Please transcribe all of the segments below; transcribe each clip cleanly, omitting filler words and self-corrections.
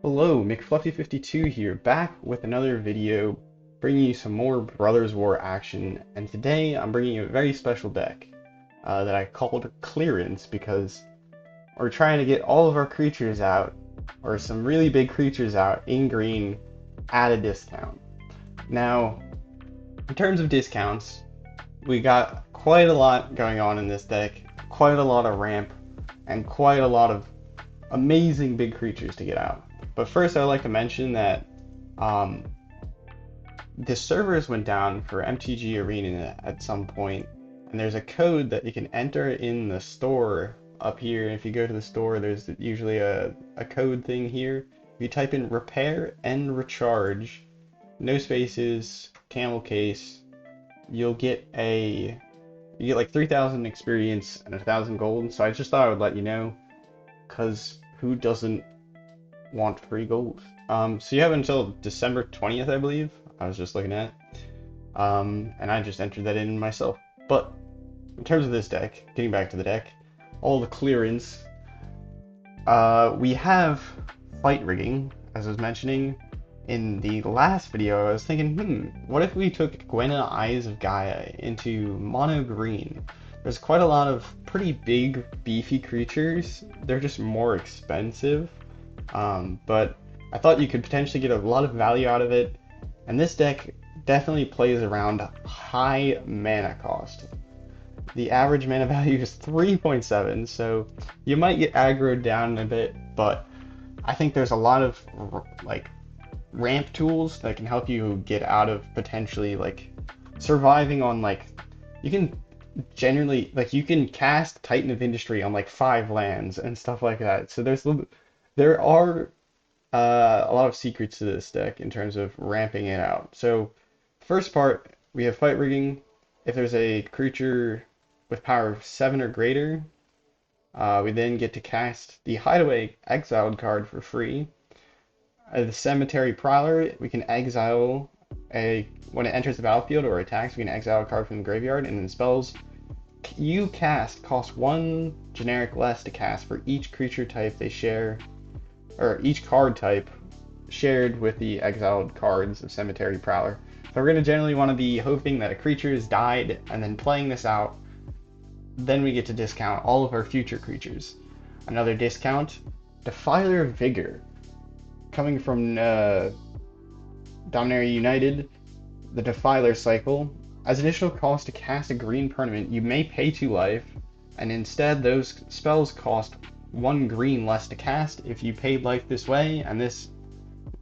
Hello, McFluffy52 here, back with another video, bringing you some more Brothers War action, and today I'm bringing you a very special deck that I called Clearance because we're trying to get all of our creatures out, or some really big creatures out, in green at a discount. Now, in terms of discounts, we got quite a lot going on in this deck, quite a lot of ramp, and quite a lot of amazing big creatures to get out. But first, I'd like to mention that um, the servers went down for MTG Arena at some point, and there's a code that you can enter in the store up here. If you go to the store, there's usually a code thing here. If you type in repair and recharge, no spaces, camel case, you'll get like 3,000 experience and 1,000 gold. So I just thought I would let you know, because who doesn't want free gold? So you have until December 20th, I believe. I was just looking at. And I just entered that in myself. But in terms of this deck, getting back to the deck, all the clearance, we have fight rigging, as I was mentioning. In the last video, I was thinking, what if we took Gwenna Eyes of Gaea into mono green? There's quite a lot of pretty big, beefy creatures. They're just more expensive. But I thought you could potentially get a lot of value out of it. And this deck definitely plays around high mana cost. The average mana value is 3.7, so you might get aggroed down a bit, but I think there's a lot of like ramp tools that can help you get out of potentially like surviving on like you can generally like you can cast Titan of Industry on like 5 lands and stuff like that. So there are a lot of secrets to this deck in terms of ramping it out. So first part, we have fight rigging. If there's a creature with power of 7 or greater, we then get to cast the Hideaway Exiled card for free. The Cemetery Prowler, we can exile when it enters the battlefield or attacks, we can exile a card from the graveyard, and then spells you cast cost 1 generic less to cast for each creature type they share, or each card type shared with the exiled cards of Cemetery Prowler. So we're going to generally want to be hoping that a creature has died, and then playing this out, then we get to discount all of our future creatures. Another discount, Defiler of Vigor. Coming from Dominaria United, the Defiler cycle. As additional cost to cast a green permanent, you may pay 2 life, and instead those spells cost 1 green less to cast if you paid life this way, and this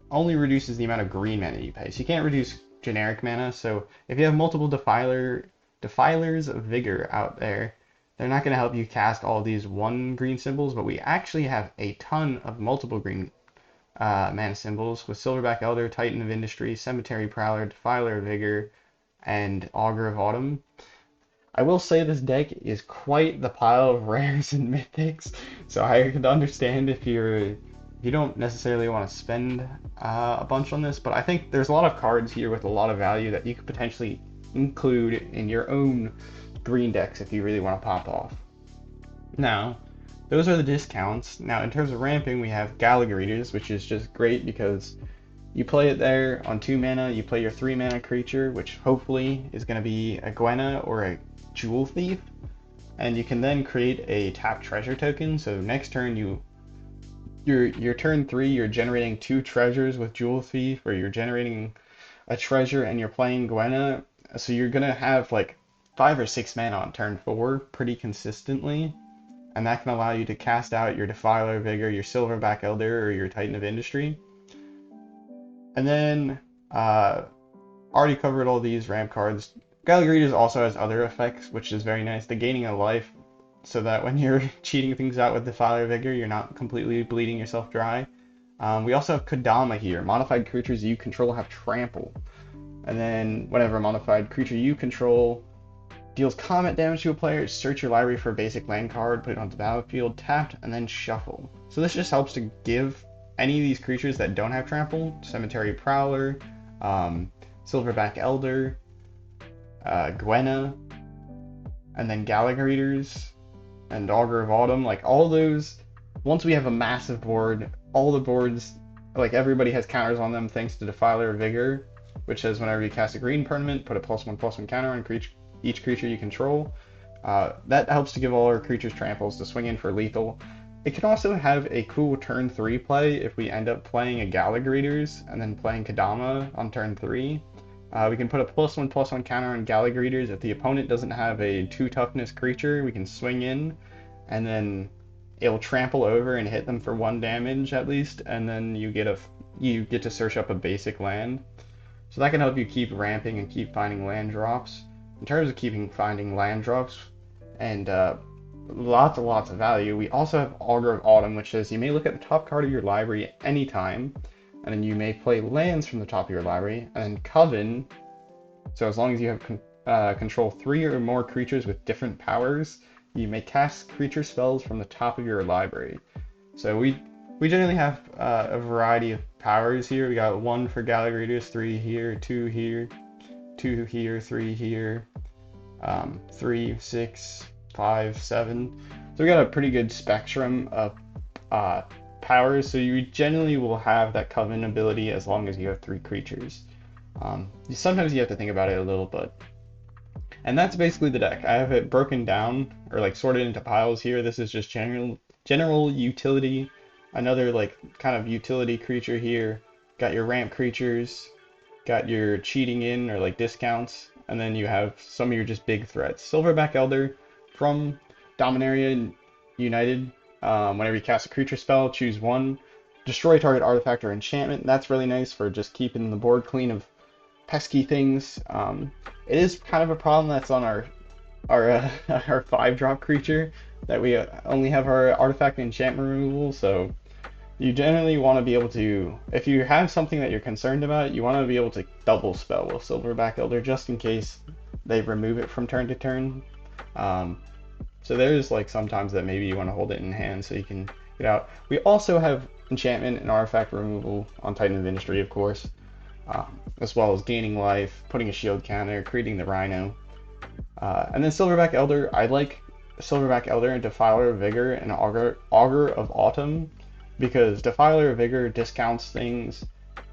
only reduces the amount of green mana you pay. So you can't reduce generic mana, so if you have multiple Defilers of Vigor out there, they're not going to help you cast all these 1 green symbols, but we actually have a ton of multiple green mana symbols with Silverback Elder, Titan of Industry, Cemetery Prowler, Defiler of Vigor, and Augur of Autumn. I will say this deck is quite the pile of rares and mythics, so I could understand if you don't necessarily want to spend a bunch on this, but I think there's a lot of cards here with a lot of value that you could potentially include in your own green decks if you really want to pop off. Now, those are the discounts. Now, in terms of ramping, we have Gala Greeters, which is just great because you play it there on 2 mana, you play your 3 mana creature, which hopefully is going to be a Gwenna or a Jewel Thief, and you can then create a tap treasure token. So next turn, your turn 3, you're generating 2 treasures with Jewel Thief, or you're generating a treasure and you're playing Gwenna. So you're going to have like 5 or 6 mana on turn 4 pretty consistently. And that can allow you to cast out your Defiler of Vigor, your Silverback Elder, or your Titan of Industry. And then, already covered all these ramp cards. Gala Greeters also has other effects, which is very nice. The gaining a life, so that when you're cheating things out with Defiler of Vigor, you're not completely bleeding yourself dry. We also have Kodama here. Modified creatures you control have trample. And then, whenever a modified creature you control deals combat damage to a player, search your library for a basic land card, put it onto the battlefield, tapped, and then shuffle. So this just helps to give any of these creatures that don't have trample, Cemetery Prowler, Silverback Elder, Gwenna, and then Gala Greeters, and Augur of Autumn, like all those, once we have a massive board, all the boards like everybody has counters on them thanks to Defiler of Vigor, which says whenever you cast a green permanent, put a +1/+1 counter on each creature you control. That helps to give all our creatures tramples to swing in for lethal. It can also have a cool turn 3 play if we end up playing a Gala Greeters and then playing Kodama on turn 3. We can put a +1/+1 counter on Gala Greeters. If the opponent doesn't have a 2 toughness creature, we can swing in and then it'll trample over and hit them for 1 damage at least, and then you get to search up a basic land. So that can help you keep ramping and keep finding land drops. In terms of finding land drops and lots and lots of value, we also have Augur of Autumn, which says you may look at the top card of your library at any time, and then you may play lands from the top of your library, and then Coven. So as long as you have control 3 or more creatures with different powers, you may cast creature spells from the top of your library. So we generally have a variety of powers here. We got 1 for Gala Greeters, 3 here, 2 here, 2 here, 3 here, 3, 6, 5, 7. So we got a pretty good spectrum of powers. So you generally will have that Coven ability as long as you have 3 creatures. Sometimes you have to think about it a little, but. And that's basically the deck. I have it broken down, or like sorted into piles here. This is just general utility. Another like kind of utility creature here. Got your ramp creatures, got your cheating in or like discounts, and then you have some of your just big threats. Silverback Elder from Dominaria United. Whenever you cast a creature spell, choose 1. Destroy target artifact or enchantment. That's really nice for just keeping the board clean of pesky things. It is kind of a problem that's on our 5-drop creature that we only have our artifact and enchantment removal. So you generally want to be able to, if you have something that you're concerned about, you want to be able to double spell with Silverback Elder just in case they remove it from turn to turn. So there's like sometimes that maybe you want to hold it in hand so you can get out. We also have enchantment and artifact removal on Titan of Industry, of course. As well as gaining life, putting a shield counter, creating the Rhino. And then Silverback Elder, I like Silverback Elder and Defiler of Vigor and Augur of Autumn, because Defiler of Vigor discounts things,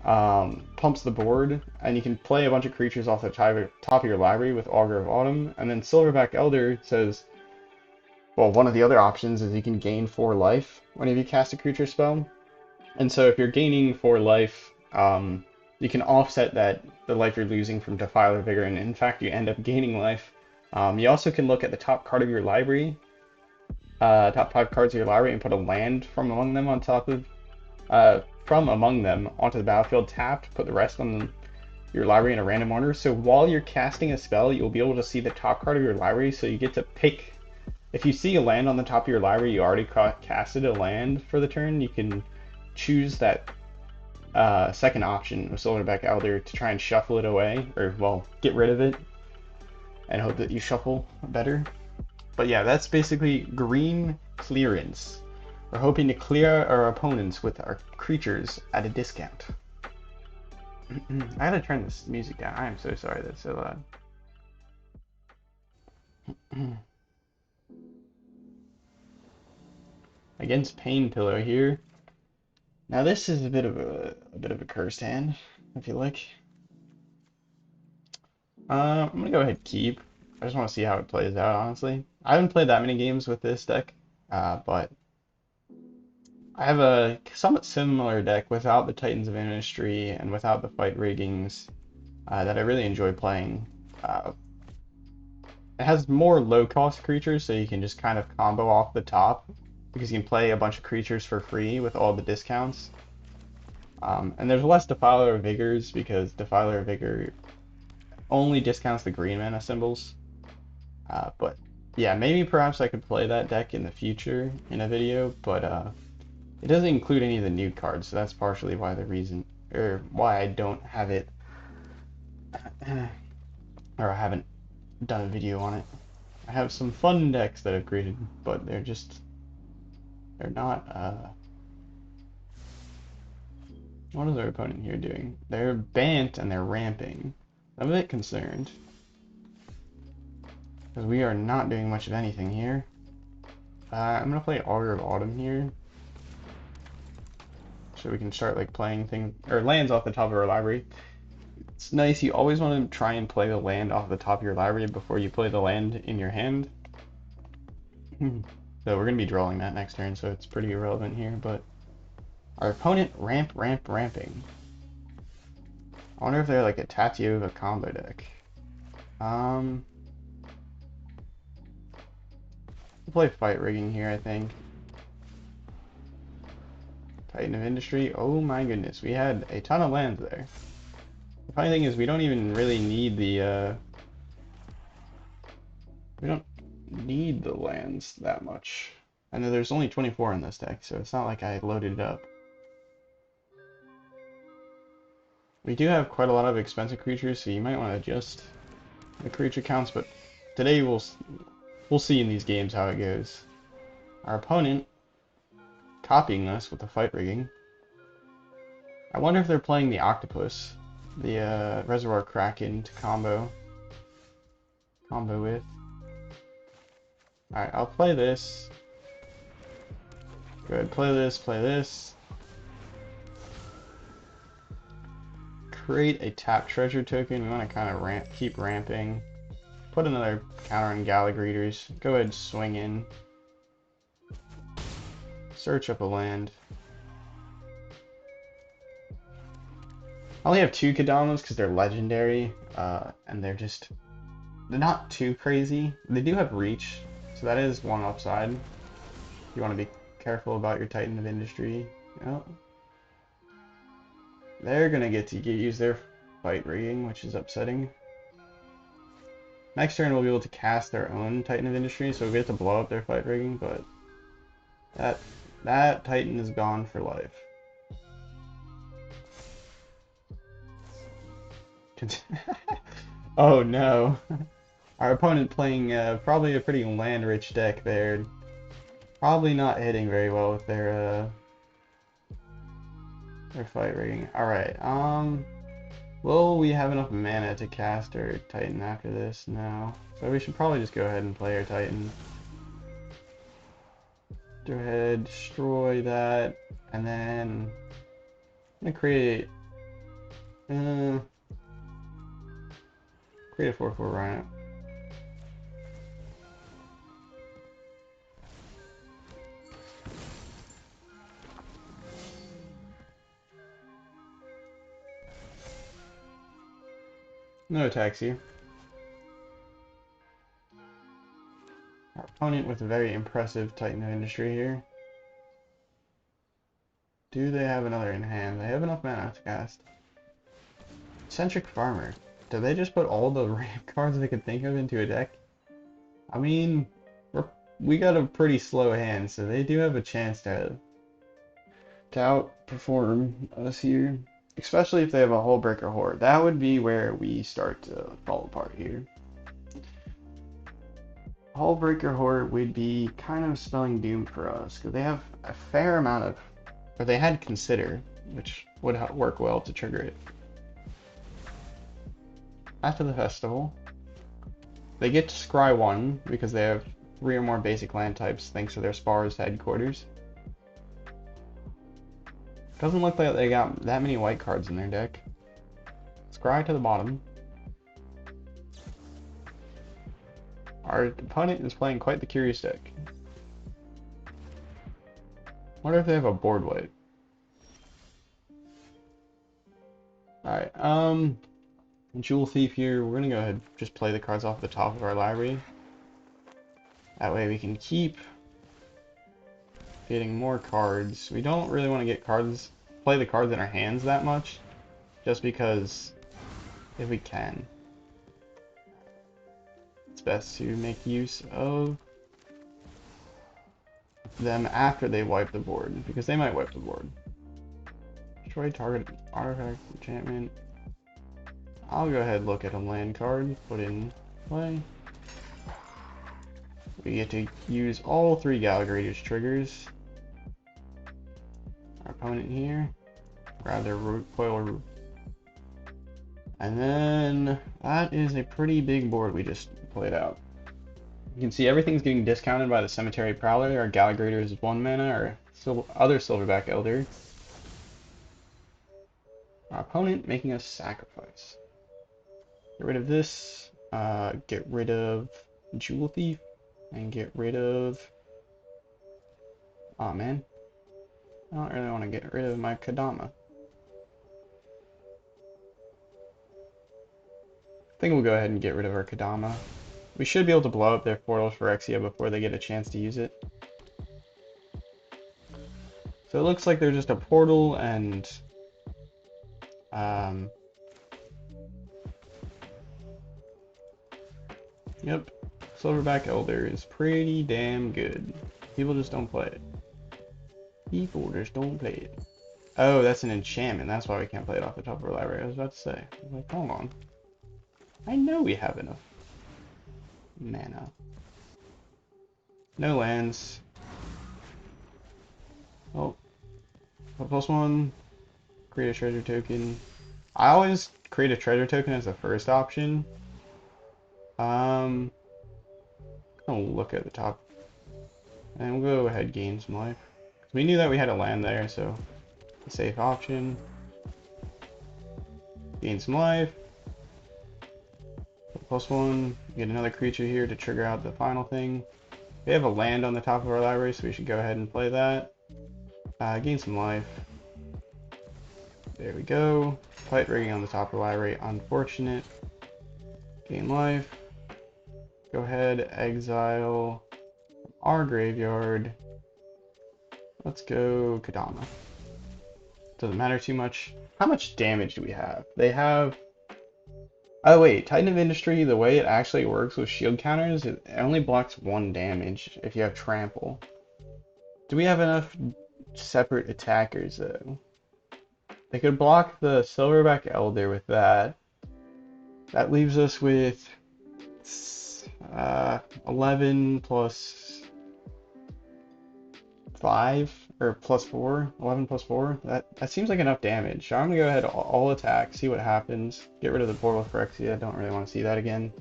pumps the board, and you can play a bunch of creatures off the top of your library with Augur of Autumn. And then Silverback Elder says, well, one of the other options is you can gain 4 life whenever you cast a creature spell. And so if you're gaining 4 life, you can offset the life you're losing from Defiler Vigor, and in fact, you end up gaining life. You also can look at the top card of your library, top 5 cards of your library, and put a land from among them on top of, onto the battlefield tapped. Put the rest on your library in a random order. So while you're casting a spell, you'll be able to see the top card of your library. So you get to pick. If you see a land on the top of your library, you already casted a land for the turn. You can choose that second option with Silverback Elder to try and shuffle it away, or well, get rid of it, and hope that you shuffle better. But yeah, that's basically green clearance. We're hoping to clear our opponents with our creatures at a discount. I gotta turn this music down. I am so sorry that's so loud. Against Pain Pillow here. Now this is a bit of a cursed hand, I feel like. I'm gonna go ahead and keep. I just want to see how it plays out, honestly. I haven't played that many games with this deck, but I have a somewhat similar deck without the Titans of Industry and without the fight riggings that I really enjoy playing. It has more low-cost creatures, so you can just kind of combo off the top, because you can play a bunch of creatures for free with all the discounts. And there's less Defiler of Vigors, because Defiler of Vigor only discounts the green mana symbols. But yeah, maybe perhaps I could play that deck in the future in a video, but it doesn't include any of the new cards, so that's partially why why I don't have it, or I haven't done a video on it. I have some fun decks that I've created, but they're not, what is our opponent here doing? They're Bant and they're ramping. I'm a bit concerned, because we are not doing much of anything here. I'm going to play Augur of Autumn here. so we can start like playing things or lands off the top of our library. It's nice. You always want to try and play the land off the top of your library before you play the land in your hand. So we're gonna be drawing that next turn, so it's pretty irrelevant here. But our opponent ramping. I wonder if they're like a Tatiova combo deck. We'll play Fight Rigging here, I think. Titan of Industry. Oh my goodness, we had a ton of lands there. The funny thing is, we don't even really need the we don't need the lands that much. I know there's only 24 in this deck, so it's not like I loaded it up. We do have quite a lot of expensive creatures, so you might want to adjust the creature counts, but today we'll see in these games how it goes. Our opponent copying us with the Fight Rigging. I wonder if they're playing the Octopus, the Reservoir Kraken to combo with. Alright, I'll play this. Go ahead, play this. Create a tap treasure token. We want to kind of keep ramping. Put another counter on Gala Greeters. Go ahead, swing in. Search up a land. I only have 2 Kodamas because they're legendary, and they're not too crazy. They do have reach, so that is one upside. You want to be careful about your Titan of Industry. Yep. They're gonna get to use their Fight Rigging, which is upsetting. Next turn we'll be able to cast their own Titan of Industry, so we get to blow up their Fight Rigging, but that Titan is gone for life. Oh no. Our opponent playing probably a pretty land-rich deck there. Probably not hitting very well with their Fight Rigging. Alright, will we have enough mana to cast our Titan after this? No. So we should probably just go ahead and play our Titan. Go ahead, destroy that, and then I'm gonna create a 4/4 Rhino. No attacks here. Our opponent with a very impressive Titan of Industry here. Do they have another in hand? They have enough mana to cast. Eccentric Farmer. Did they just put all the ramp cards they could think of into a deck? I mean, we got a pretty slow hand, so they do have a chance to outperform us here. Especially if they have a Hullbreaker Horde. That would be where we start to fall apart here. Hullbreaker Horde would be kind of spelling doom for us, because they have a fair amount of, or they had Consider, which would work well to trigger it. After the festival, they get to scry 1, because they have 3 or more basic land types thanks to their Spar's headquarters. Doesn't look like they got that many white cards in their deck. Scry to the bottom. Our opponent is playing quite the curious deck. Wonder if they have a board wipe. Alright, Jewel Thief here. We're gonna go ahead and just play the cards off the top of our library. That way we can keep getting more cards. We don't really want to play the cards in our hands that much, just because if we can. It's best to make use of them after they wipe the board, because they might wipe the board. Destroy target artifact, enchantment. I'll go ahead and look at a land card, put in play. We get to use all 3 Gala Greeters triggers. Our opponent here, grab their coil root. And then that is a pretty big board we just played out. You can see everything's getting discounted by the Cemetery Prowler. Our Gala Greeters is 1 mana, our other Silverback Elder our opponent making a sacrifice. Get rid of this, get rid of Jewel Thief, and get rid of... Oh man, I don't really want to get rid of my Kodama. I think we'll go ahead and get rid of our Kodama. We should be able to blow up their portal for Phyrexia before they get a chance to use it. So it looks like they're just a portal and yep, Silverback Elder is pretty damn good. People just don't play it. People just don't play it. Oh, that's an enchantment. That's why we can't play it off the top of our library. I was about to say. I was like, hold on. I know we have enough mana. No lands. Oh, +1. Create a treasure token. I always create a treasure token as the first option. Gonna look at the top, and we'll go ahead gain some life. We knew that we had a land there, so a safe option. Gain some life. +1. Get another creature here to trigger out the final thing. We have a land on the top of our library, so we should go ahead and play that. Gain some life. There we go. Fight rigging on the top of the library. Unfortunate. Gain life. Go ahead, exile our graveyard. Let's go Kodama. Doesn't matter too much. How much damage do we have? They have... Oh wait, Titan of Industry, the way it actually works with shield counters, it only blocks 1 damage if you have trample. Do we have enough separate attackers though? They could block the Silverback Elder with that. That leaves us with 11 plus 5 or plus 4. 11 plus 4. That seems like enough damage. So I'm gonna go ahead all attack, see what happens. Get rid of the portal for Phyrexia. I don't really want to see that again.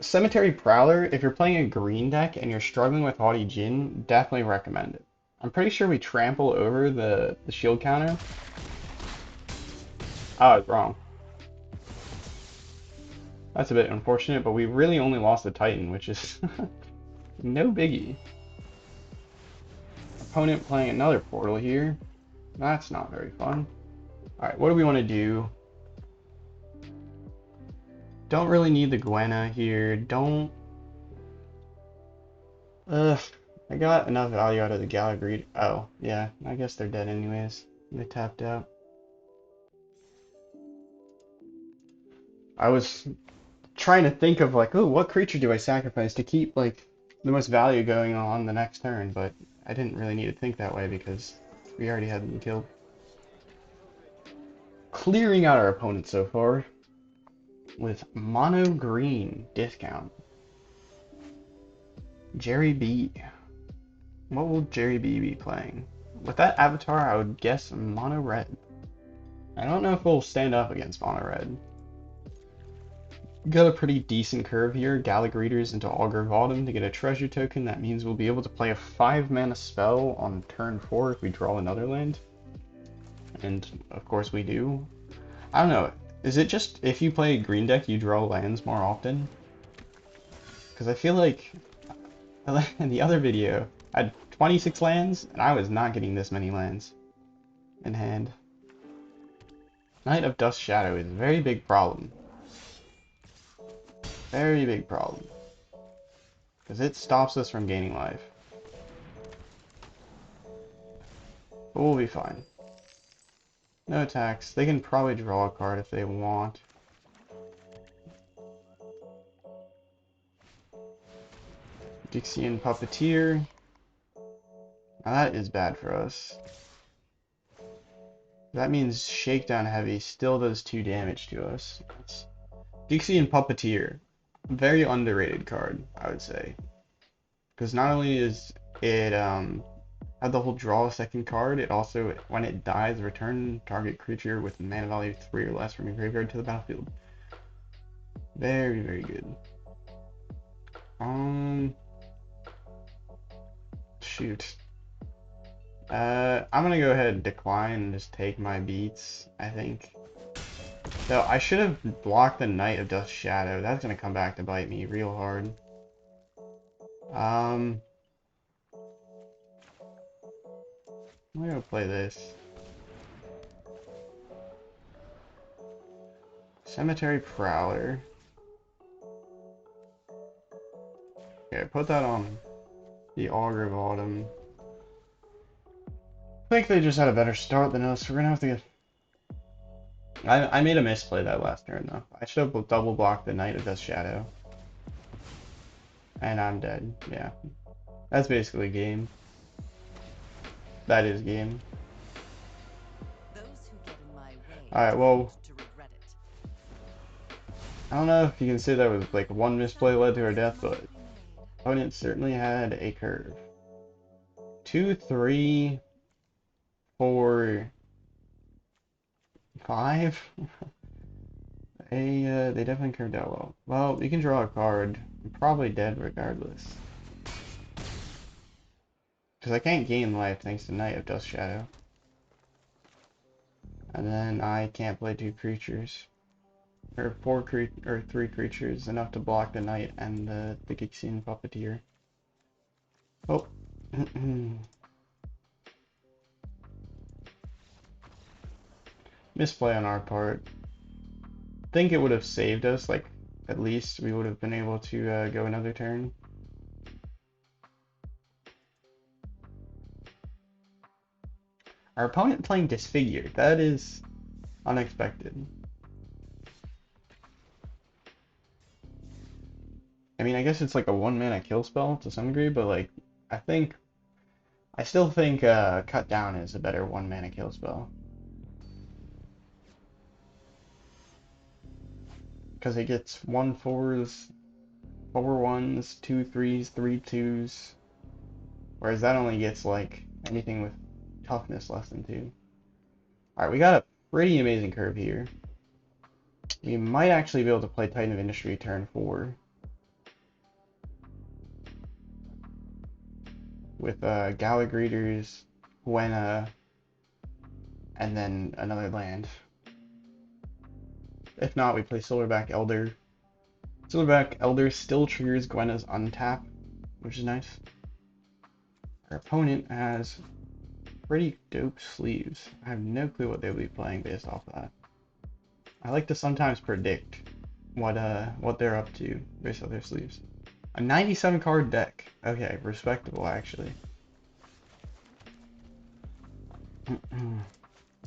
Cemetery Prowler, if you're playing a green deck and you're struggling with Haughty Djinn, definitely recommend it. I'm pretty sure we trample over the shield counter. Oh, I was wrong. That's a bit unfortunate, but we really only lost the Titan, which is no biggie. Opponent playing another portal here. That's not very fun. Alright, what do we want to do? Don't really need the Gwenna here. Don't... I got enough value out of the Gala Greeters. Oh, yeah, I guess they're dead anyways. They tapped out. I was trying to think of like, oh, what creature do I sacrifice to keep like the most value going on the next turn, but I didn't really need to think that way because we already had them killed. Clearing out our opponent so far with mono green discount. Jerry B. What will Jerry B be playing? With that avatar, I would guess mono red. I don't know if we'll stand up against mono red. Got a pretty decent curve here. Gala Greeters into Augur of Autumn to get a treasure token. That means we'll be able to play a 5-mana spell on turn 4 if we draw another land. And of course we do. I don't know. Is it just if you play a green deck you draw lands more often? Because I feel like in the other video I had 26 lands and I was not getting this many lands in hand. Knight of Dust Shadow is a very big problem. Very big problem. Because it stops us from gaining life. But we'll be fine. No attacks. They can probably draw a card if they want. Dixian Puppeteer. Now that is bad for us. That means Shakedown Heavy still does 2 damage to us. Dixian Puppeteer. Very underrated card, I would say. Because not only is it had the whole draw a second card, it also, when it dies, return target creature with mana value 3 or less from your graveyard to the battlefield. Very, very good. Shoot. I'm gonna go ahead and decline and just take my beats, I think. So I should have blocked the Knight of Dust Shadow. That's gonna come back to bite me real hard. I'm gonna play this. Cemetery Prowler. Okay, put that on the Augur of Autumn. I think they just had a better start than us. We're gonna have to get... I made a misplay that last turn though. I should have double blocked the Knight of Dust Shadow. And I'm dead. Yeah. That's basically game. That is game. Alright, well, I don't know if you can say that was like one misplay led to our death, but opponent certainly had a curve. 2, 3, 4, 5. They definitely curved out well. Well, you can draw a card. I'm probably dead regardless. Because I can't gain life thanks to Knight of Dust Shadow. And then I can't play 2 creatures. Or 3 creatures, enough to block the Knight and the Gixian Puppeteer. Oh. Misplay on our part. Think it would have saved us, like, at least we would have been able to go another turn. Our opponent playing Disfigured. That is unexpected. I mean, I guess it's like a 1-mana kill spell to some degree, but like, I still think Cut Down is a better 1-mana kill spell. Because it gets 1/4s, 4/1s, 2/3s, 3/2s. Whereas that only gets like anything with toughness less than 2. Alright, we got a pretty amazing curve here. We might actually be able to play Titan of Industry turn 4. With Gala Greeters, Gwenna, and then another land. If not, we play Silverback Elder. Silverback Elder still triggers Gwenna's untap, which is nice. Our opponent has pretty dope sleeves. I have no clue what they'll be playing based off that. I like to sometimes predict what they're up to based on their sleeves. A 97 card deck. Okay, respectable actually.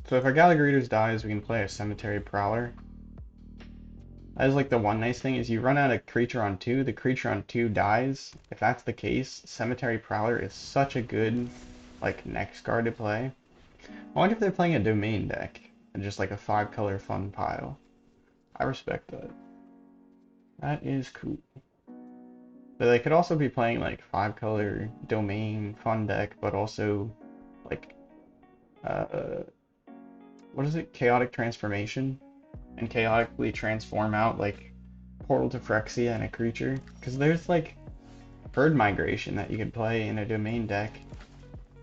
So if our Gala Greeters dies, we can play a Cemetery Prowler. That is like the one nice thing is you run out of creature on 2, the creature on 2 dies. If that's the case, Cemetery Prowler is such a good like next card to play. I wonder if they're playing a domain deck and just like a 5-color fun pile. I respect that. That is cool. But they could also be playing like 5-color domain fun deck, but also like what is it? Chaotic Transformation, and chaotically transform out like Portal to Phyrexia and a creature. Because there's like Bird Migration that you could play in a domain deck,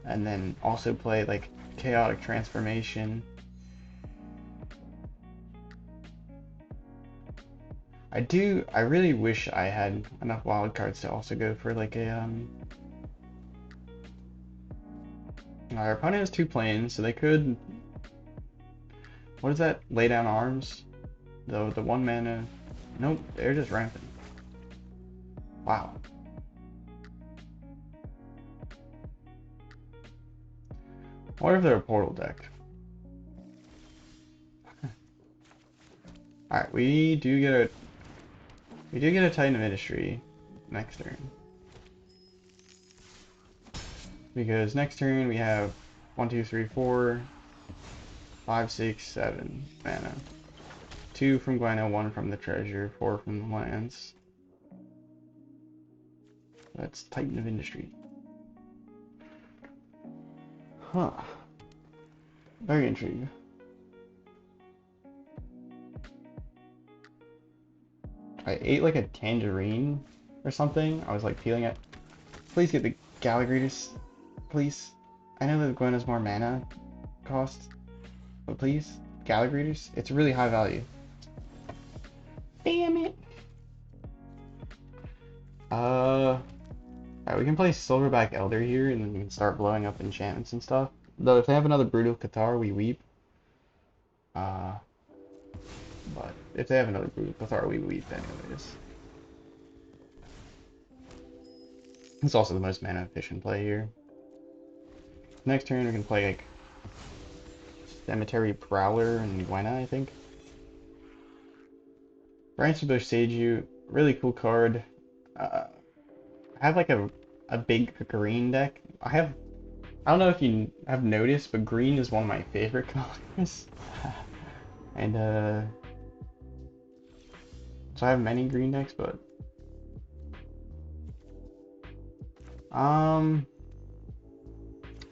and then also play like Chaotic Transformation. I really wish I had enough wild cards to also go for like a our opponent has 2 planes, so they could, what is that? Lay down arms? The 1-mana. Nope, they're just rampant. Wow. What if they're a portal deck? Alright, we do get a Titan of Industry next turn. Because next turn we have 1, 2, 3, 4, 5, 6, 7 mana. 2 from Gwenna, 1 from the treasure, 4 from the lands. That's Titan of Industry. Huh. Very intrigued. I ate like a tangerine or something. I was like peeling it. Please get the Gala Greeters. Please. I know that Gwenna's more mana cost, but please, Gala Greeters, it's really high value. Damn it! Alright, we can play Silverback Elder here, and then we can start blowing up enchantments and stuff. Though if they have another Brutal Cathar, we weep. But if they have another Brutal Cathar, we weep anyways. It's also the most mana efficient play here. Next turn we can play like Cemetery Prowler and Gwenna, I think. Branchbush Seiju, really cool card. I have like a big green deck. I don't know if you have noticed, but green is one of my favorite colors. And so I have many green decks, but I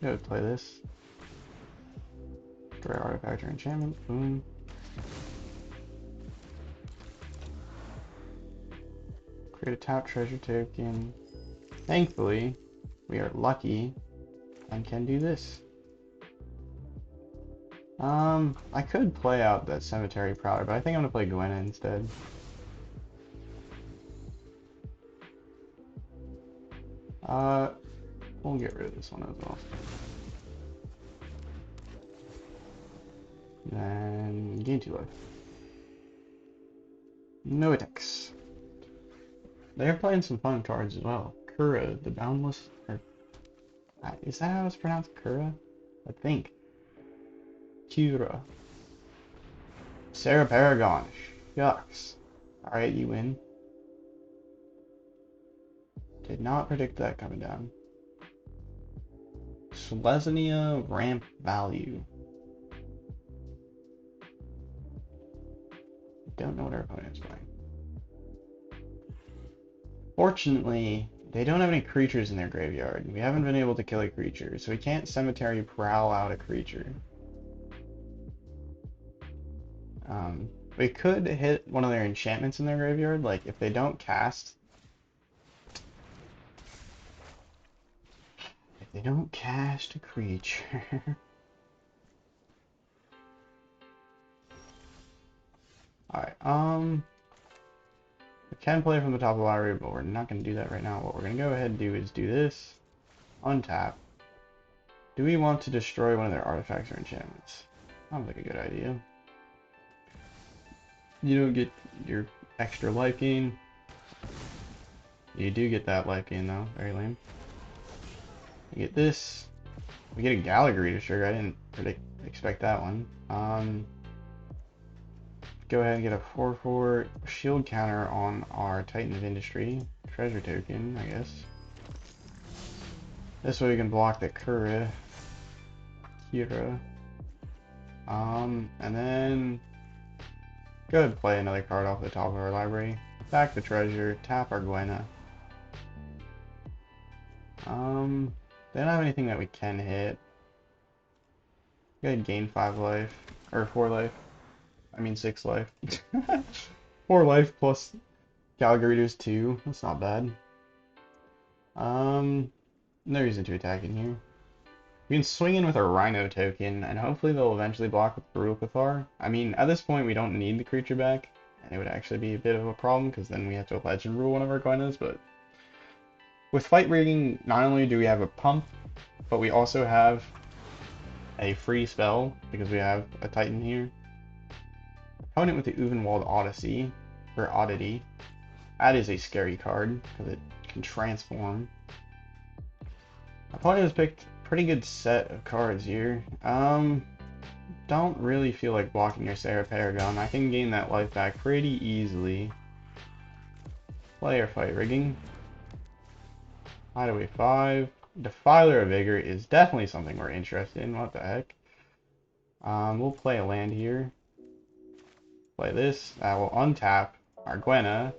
would play this. Destroy artifact or enchantment. Boom. Create a tap treasure token. Thankfully, we are lucky and can do this. I could play out that Cemetery Prowler, but I think I'm gonna play Gwenna instead. We'll get rid of this one as well. Then gain 2 life. No attacks. They're playing some fun cards as well. Kura, the Boundless, or is that how it's pronounced? Kura? I think. Kura. Sarah Paragon. Shucks. Alright, you win. Did not predict that coming down. Selesnya ramp value. Don't know what our opponent's playing. Fortunately, they don't have any creatures in their graveyard. We haven't been able to kill a creature, so we can't Cemetery Prowl out a creature. We could hit one of their enchantments in their graveyard, like if they don't cast... If they don't cast a creature... Alright, we can play from the top of the library, but we're not going to do that right now. What we're going to go ahead and do is do this. Untap. Do we want to destroy one of their artifacts or enchantments? Sounds like a good idea. You don't get your extra life gain. You do get that life gain though, very lame. We get this. We get a Gala Greeters trigger. I didn't expect that one. Go ahead and get a 4/4 shield counter on our Titan of Industry. Treasure token, I guess. This way we can block the Kira. And then go ahead and play another card off the top of our library. Back the treasure, tap our Gwenna. They don't have anything that we can hit. Go ahead and gain 5 life. Or 4 life. I mean 6 life. 4 life plus Gala Greeters 2. That's not bad. No reason to attack in here. We can swing in with a Rhino token, and hopefully they'll eventually block with Brutal Cathar. I mean, at this point we don't need the creature back, and it would actually be a bit of a problem, because then we have to legend rule one of our Gwennas, but... With Fight Rigging, not only do we have a pump, but we also have a free spell, because we have a Titan here. Opponent with the Uvenwald Odyssey, or Oddity. That is a scary card, because it can transform. Opponent has picked a pretty good set of cards here. Don't really feel like blocking your Sarah Paragon. I can gain that life back pretty easily. Player Fight Rigging. Hideaway 5. Defiler of Vigor is definitely something we're interested in. What the heck? We'll play a land here. Play this. We'll untap our Gwenna.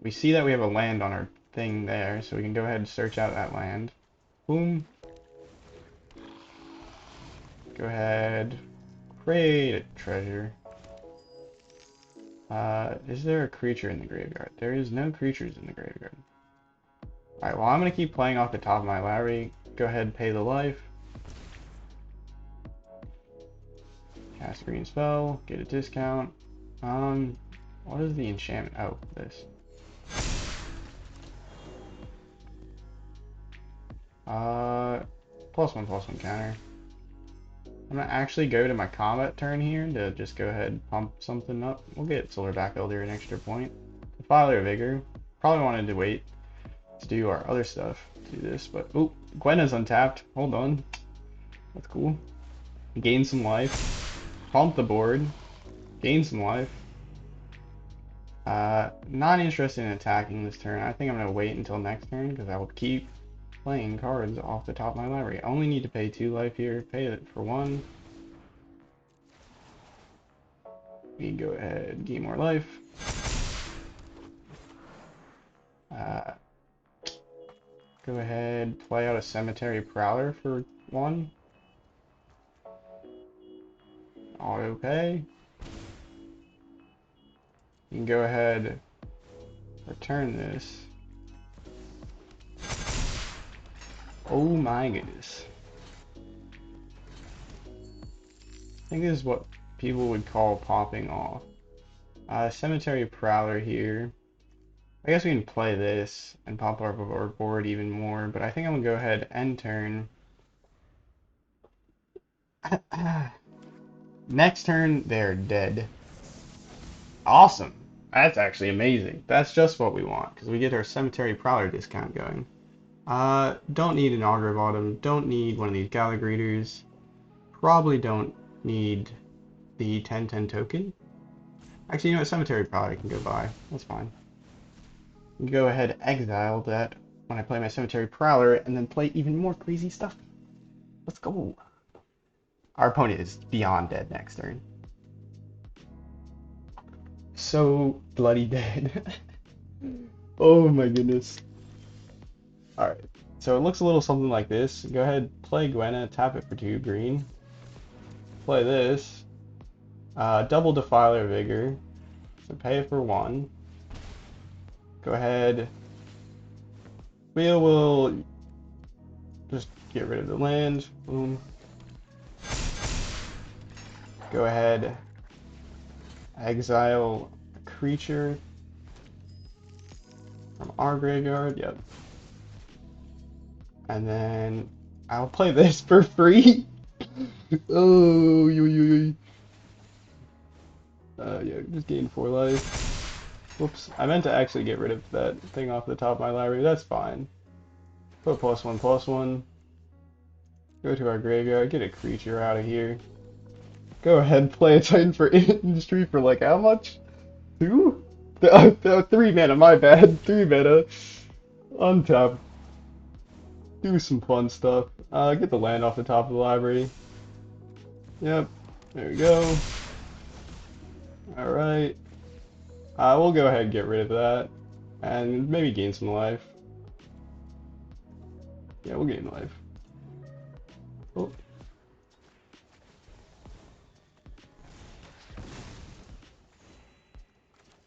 We see that we have a land on our thing there, so we can go ahead and search out that land. Boom. Go ahead. Create a treasure. Is there a creature in the graveyard? There is no creatures in the graveyard. Alright, well I'm going to keep playing off the top of my library. Go ahead and pay the life. Cast a green spell, get a discount. What is the enchantment? Oh, this. +1/+1 counter. I'm gonna actually go to my combat turn here to just go ahead and pump something up. We'll get Silverback Elder an extra point. Defiler of Vigor. Probably wanted to wait to do our other stuff to do this, but oh, Gwenna's untapped. Hold on. That's cool. Gain some life. Pump the board. Gain some life. Not interested in attacking this turn. I think I'm gonna wait until next turn because I will keep playing cards off the top of my library. I only need to pay 2 life here. Pay it for 1. We can go ahead and gain more life. Go ahead, play out a Cemetery Prowler for 1. Auto pay. You can go ahead, return this. Oh my goodness. I think this is what people would call popping off. Cemetery Prowler here. I guess we can play this and pop up our board even more, but I think I'm gonna go ahead end turn. Next turn, they're dead. Awesome. That's actually amazing. That's just what we want, because we get our Cemetery Prowler discount going. Don't need an Augur of Autumn. Don't need one of these Gala Greeters. Probably don't need the 10/10 token. Actually, you know what? Cemetery Prowler can go by. That's fine. Go ahead, exile that when I play my Cemetery Prowler, and then play even more crazy stuff. Let's go. Our opponent is beyond dead next turn. So bloody dead. Oh my goodness. Alright, so it looks a little something like this. Go ahead, play Gwenna, tap it for 2 green. Play this. Double Defiler of Vigor. So pay it for 1. Go ahead. We will just get rid of the land. Boom. Go ahead. Exile a creature from our graveyard. Yep. And then I'll play this for free. Oh, yeah, just gain 4 life. Whoops, I meant to actually get rid of that thing off the top of my library. That's fine. Put +1/+1. Go to our graveyard, get a creature out of here. Go ahead, play a Titan for Industry for like how much? 2? 3 mana, my bad. 3 mana. Untap. Do some fun stuff. Get the land off the top of the library. Yep, there we go. Alright. We'll go ahead and get rid of that. And maybe gain some life. Yeah, we'll gain life. Oh.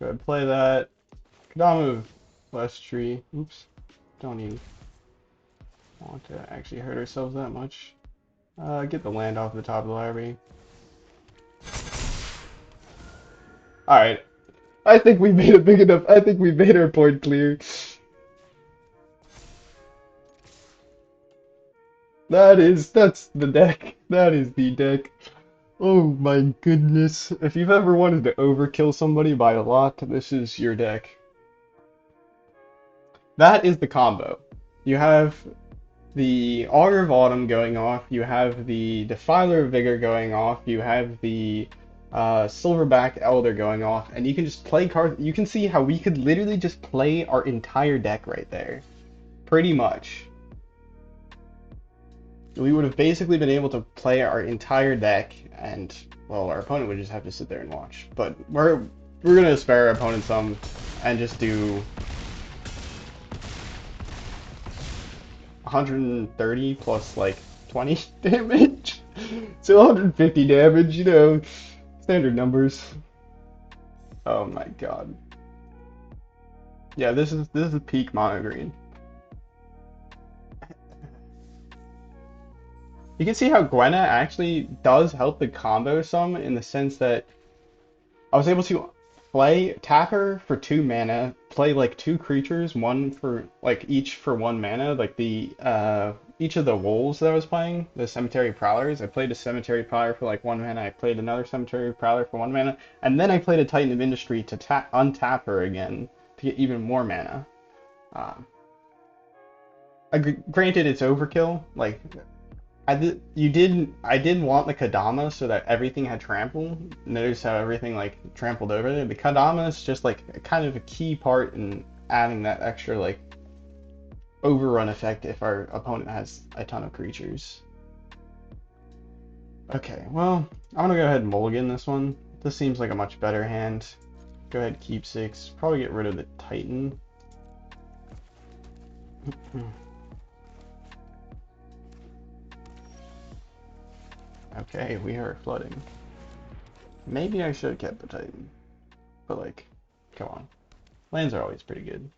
Go ahead, play that. Kodama of West Tree. Oops. Don't even want to actually hurt ourselves that much. Get the land off the top of the library. Alright. I think we made it big enough. I think we made our point clear. That's the deck. That is the deck. Oh my goodness. If you've ever wanted to overkill somebody by a lot, this is your deck. That is the combo. You have the Augur of Autumn going off, you have the Defiler of Vigor going off, you have the Silverback Elder going off, and you can just play cards. You can see how we could literally just play our entire deck right there. Pretty much. We would have basically been able to play our entire deck, and, well, our opponent would just have to sit there and watch. But we're gonna spare our opponent some, and just do 130 plus, like, 20 damage. So 150 damage, you know. Standard numbers. Oh my god. Yeah, this is peak mono green. You can see how Gwenna actually does help the combo some in the sense that I was able to tap her for 2 mana, play like 2 creatures, one for like each for 1 mana, like the each of the wolves that I was playing, the Cemetery Prowlers. I played a Cemetery Prowler for like 1 mana, I played another Cemetery Prowler for 1 mana, and then I played a Titan of Industry to untap her again to get even more mana. Um, Granted, it's overkill. Like I did want the Kodama so that everything had trample. Notice how everything like trampled over there. The Kodama is just like kind of a key part in adding that extra like overrun effect if our opponent has a ton of creatures. Okay, well, I'm gonna go ahead and mulligan this one. This seems like a much better hand. Go ahead, keep 6. Probably get rid of the Titan. Okay, we are flooding. Maybe I should have kept the Titan. But like, come on. Lands are always pretty good.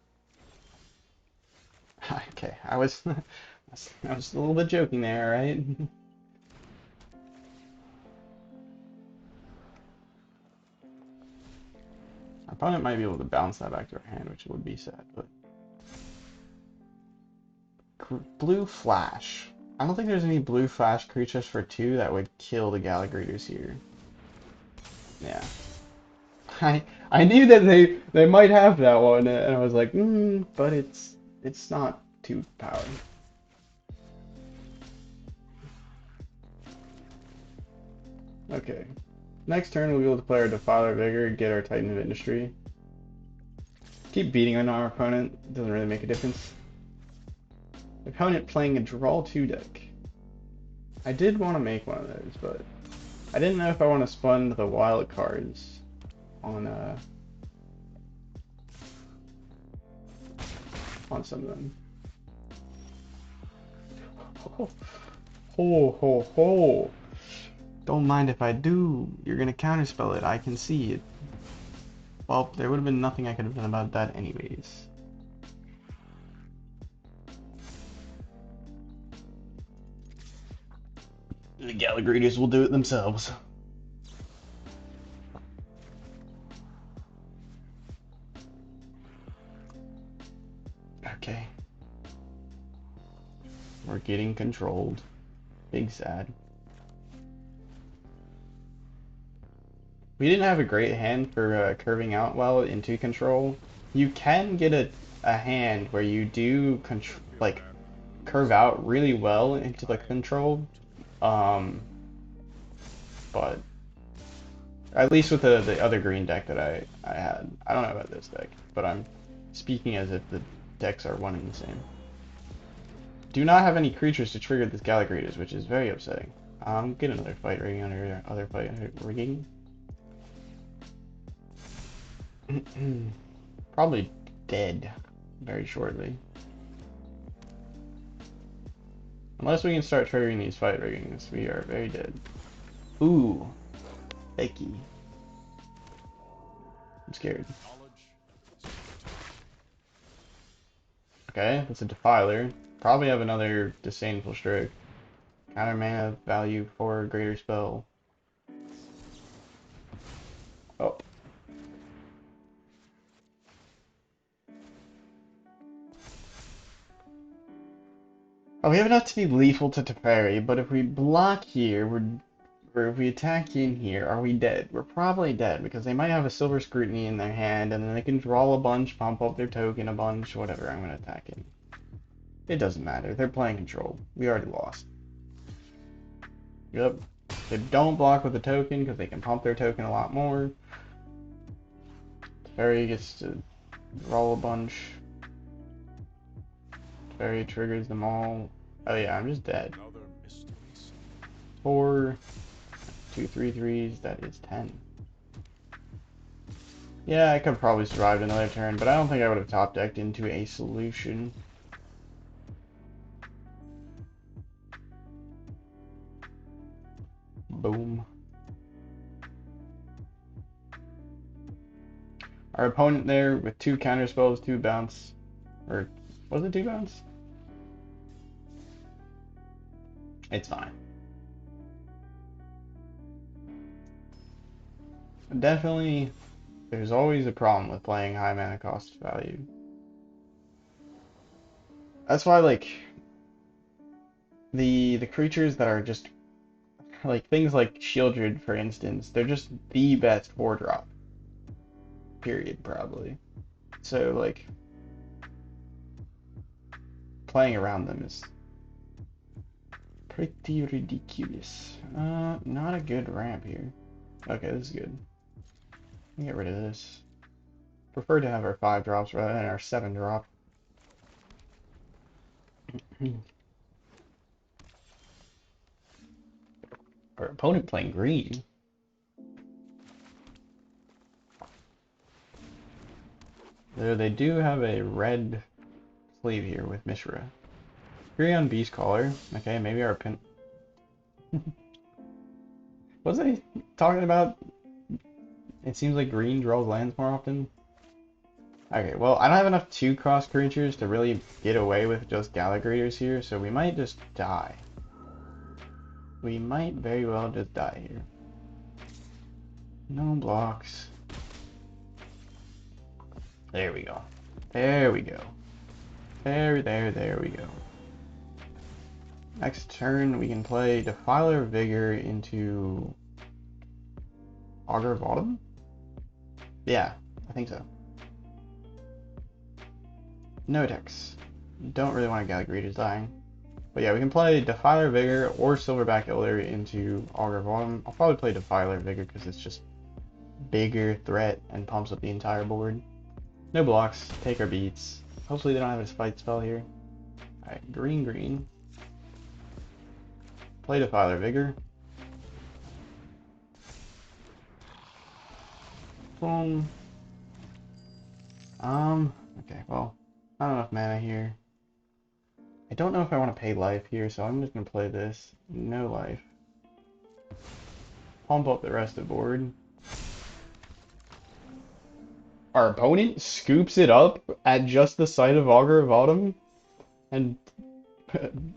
Okay, I was I was a little bit joking there, right? Our opponent might be able to bounce that back to our hand, which would be sad, but blue flash. I don't think there's any blue flash creatures for 2 that would kill the Gala Greeters here. Yeah. I knew that they might have that one, and I was like, but it's not too powered. Okay. Next turn we'll be able to play our Defiler of Vigor and get our Titan of Industry. Keep beating on our opponent, doesn't really make a difference. Opponent playing a draw 2 deck. I did want to make one of those, but I didn't know if I want to spend the wild cards on some of them. Ho ho ho! Don't mind if I do. You're gonna counterspell it. I can see it. Well, there would have been nothing I could have done about that anyways. The Gala Greeters will do it themselves. Okay. We're getting controlled. Big sad. We didn't have a great hand for curving out well into control. You can get a hand where you do like curve out really well into the control, but at least with the other green deck that I had. I don't know about this deck, but I'm speaking as if the decks are one and the same. Do not have any creatures to trigger this Gala Greeters, which is very upsetting. Get another fight rating under other fight rigging. Probably dead very shortly. Unless we can start triggering these fight riggings, we are very dead. Ooh, Becky. I'm scared. Okay, that's a Defiler. Probably have another Disdainful Stroke. Counter mana value for a greater spell. Oh. Oh, we have enough to be lethal to Teferi, but if we block here, or if we attack in here, are we dead? We're probably dead, because they might have a Silver Scrutiny in their hand, and then they can draw a bunch, pump up their token a bunch, whatever, I'm gonna attack in. It doesn't matter, they're playing control. We already lost. Yep. They don't block with the token, because they can pump their token a lot more. Teferi gets to draw a bunch. Teferi triggers them all. Oh yeah, I'm just dead. 4, 2 3/3s, that is 10. Yeah, I could probably survive another turn, but I don't think I would have top decked into a solution. Boom. Our opponent there with 2 counter spells, 2 bounce. Or was it 2 bounce? It's fine. Definitely, there's always a problem with playing high mana cost value. That's why, like, the creatures that are just like things like Shieldred, for instance, they're just the best 4-drop. Period, probably. So like playing around them is pretty ridiculous. Not a good ramp here. Okay, this is good. Let me get rid of this. Prefer to have our 5 drops rather than our 7 drop. Our opponent playing green. Though they do have a red sleeve here with Mishra. Agree on Beast Caller. Okay, maybe our pin. Was I talking about? It seems like green draws lands more often. Okay, well, I don't have enough 2-cost creatures to really get away with just Gala Greeters here, so we might just die. We might very well just die here. No blocks. There we go. There we go. There we go. Next turn, we can play Defiler of Vigor into Augur of Autumn? Yeah, I think so. No attacks. Don't really want to Gala Greeters dying. But yeah, we can play Defiler of Vigor or Silverback Elder into Augur of Autumn. I'll probably play Defiler of Vigor because it's just bigger threat and pumps up the entire board. No blocks, take our beats. Hopefully they don't have a fight spell here. Alright, green. Play Defiler of Vigor. Boom. Okay, well, not enough mana here. I don't know if I want to pay life here, so I'm just gonna play this. No life. Pump up the rest of the board. Our opponent scoops it up at just the sight of Augur of Autumn and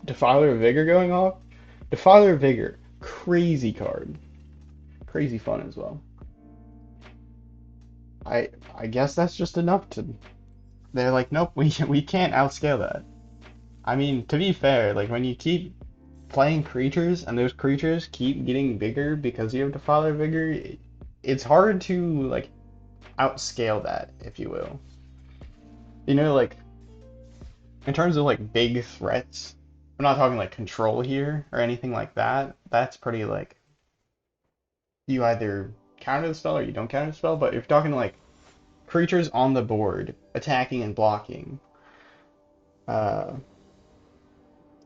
Defiler of Vigor going off. Defiler of Vigor, crazy card. Crazy fun as well. I guess that's just enough to. They're like, nope, we can't outscale that. I mean, to be fair, like when you keep playing creatures and those creatures keep getting bigger because you have Defiler of Vigor, it's hard to like outscale that, if you will. You know, like in terms of like big threats, I'm not talking like control here or anything like that. That's pretty like you either counter the spell or you don't counter the spell. But if you're talking like creatures on the board attacking and blocking, uh,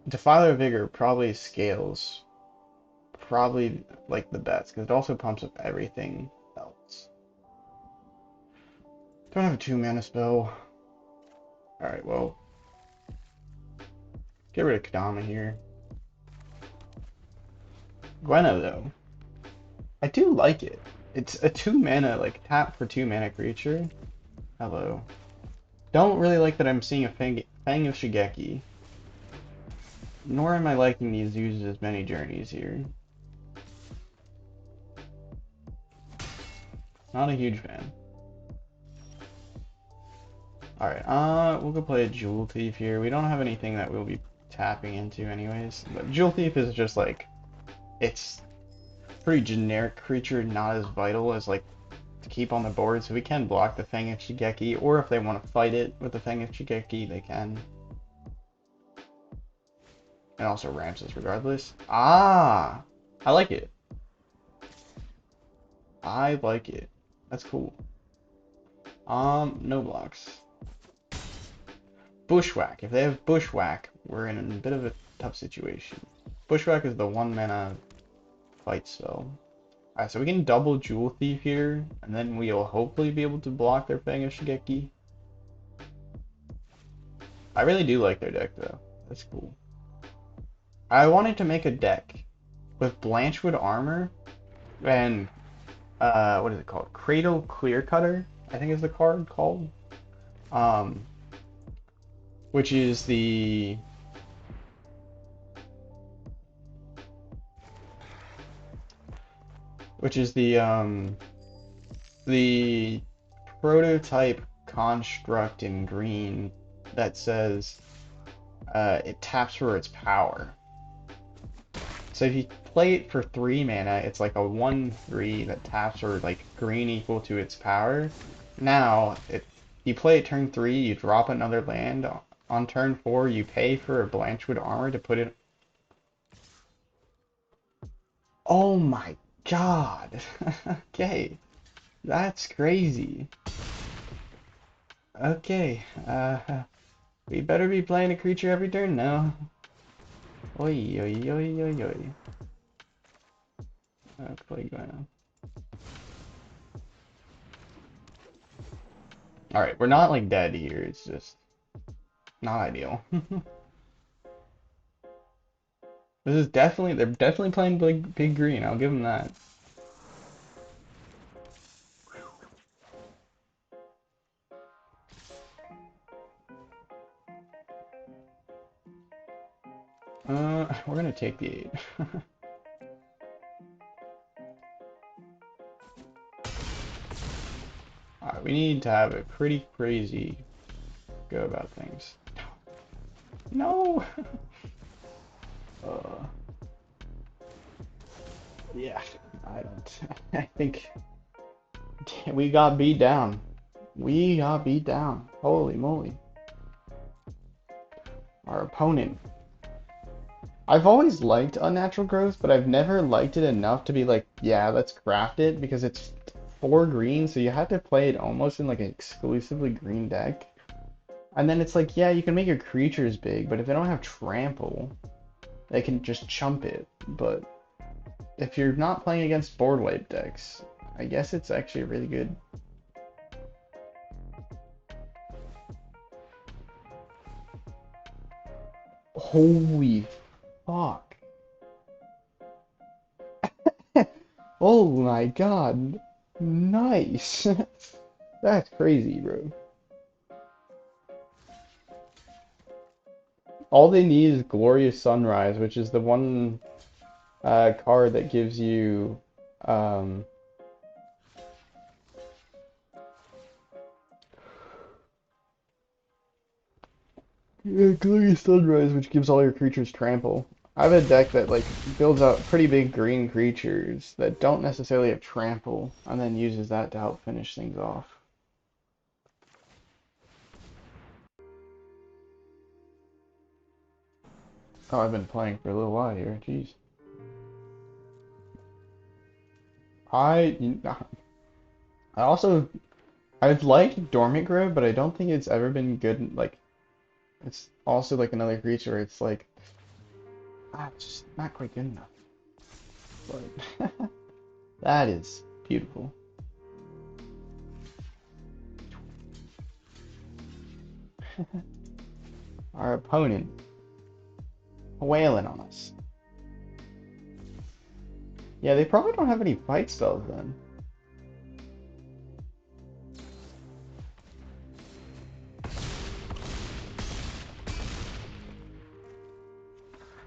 Defiler of Vigor probably scales probably like the best because it also pumps up everything else. Don't have a 2-mana spell. Alright, well, get rid of Kodama here. Gwenna though, I do like it. It's a 2-mana, like tap for 2-mana creature. Hello. Don't really like that I'm seeing a Fang of Shigeki. Nor am I liking these uses as many journeys here. Not a huge fan. Alright, we'll go play a Jewel Thief here. We don't have anything that we'll be tapping into anyways. But Jewel Thief is just like, it's pretty generic creature, not as vital as like to keep on the board, so we can block the Fang of Shigeki, or if they want to fight it with the Fang of Shigeki, they can. And also ramps us regardless. Ah! I like it. I like it. That's cool. No blocks. Bushwhack. If they have Bushwhack, we're in a bit of a tough situation. Bushwhack is the 1-mana fight spell. Alright, so we can double Jewel Thief here, and then we'll hopefully be able to block their Fang of Shigeki. I really do like their deck though. That's cool. I wanted to make a deck with Blanchwood Armor and what is it called? Cradle Clear Cutter, I think is the card called. Which is the the prototype construct in green that says it taps for its power. So if you play it for 3 mana, it's like a 1/3 that taps for like green equal to its power. Now, if you play it turn 3, you drop another land. On turn 4, you pay for a Blanchwood armor to put it. Oh my god! Okay, that's crazy. Okay, we better be playing a creature every turn now. Oi, oi, oi, oi, oi. Let's play Gwenna. Alright, we're not like dead here, it's just not ideal. This is definitely, they're definitely playing big green, I'll give them that. We're gonna take the 8. Alright, we need to have a pretty crazy go about things. No! uh, yeah, I don't, I think we got beat down. We got beat down. Holy moly. Our opponent. I've always liked Unnatural Growth, but I've never liked it enough to be like, yeah, let's craft it, because it's 4 green, so you have to play it almost in like an exclusively green deck. And then it's like, yeah, you can make your creatures big, but if they don't have trample, they can just chump it. But if you're not playing against board wipe decks, I guess it's actually really good. Holy fuck. Oh my god. Nice. That's crazy, bro. All they need is Glorious Sunrise, which is the one card that gives you yeah, Glorious Sunrise, which gives all your creatures trample. I have a deck that like builds out pretty big green creatures that don't necessarily have trample, and then uses that to help finish things off. Oh, I've been playing for a little while here. Jeez. I I also I've liked Dormant Grove, but I don't think it's ever been good. Like it's also like another creature. It's like it's just not quite good enough. But that is beautiful. Our opponent wailing on us. Yeah, they probably don't have any fight spells then.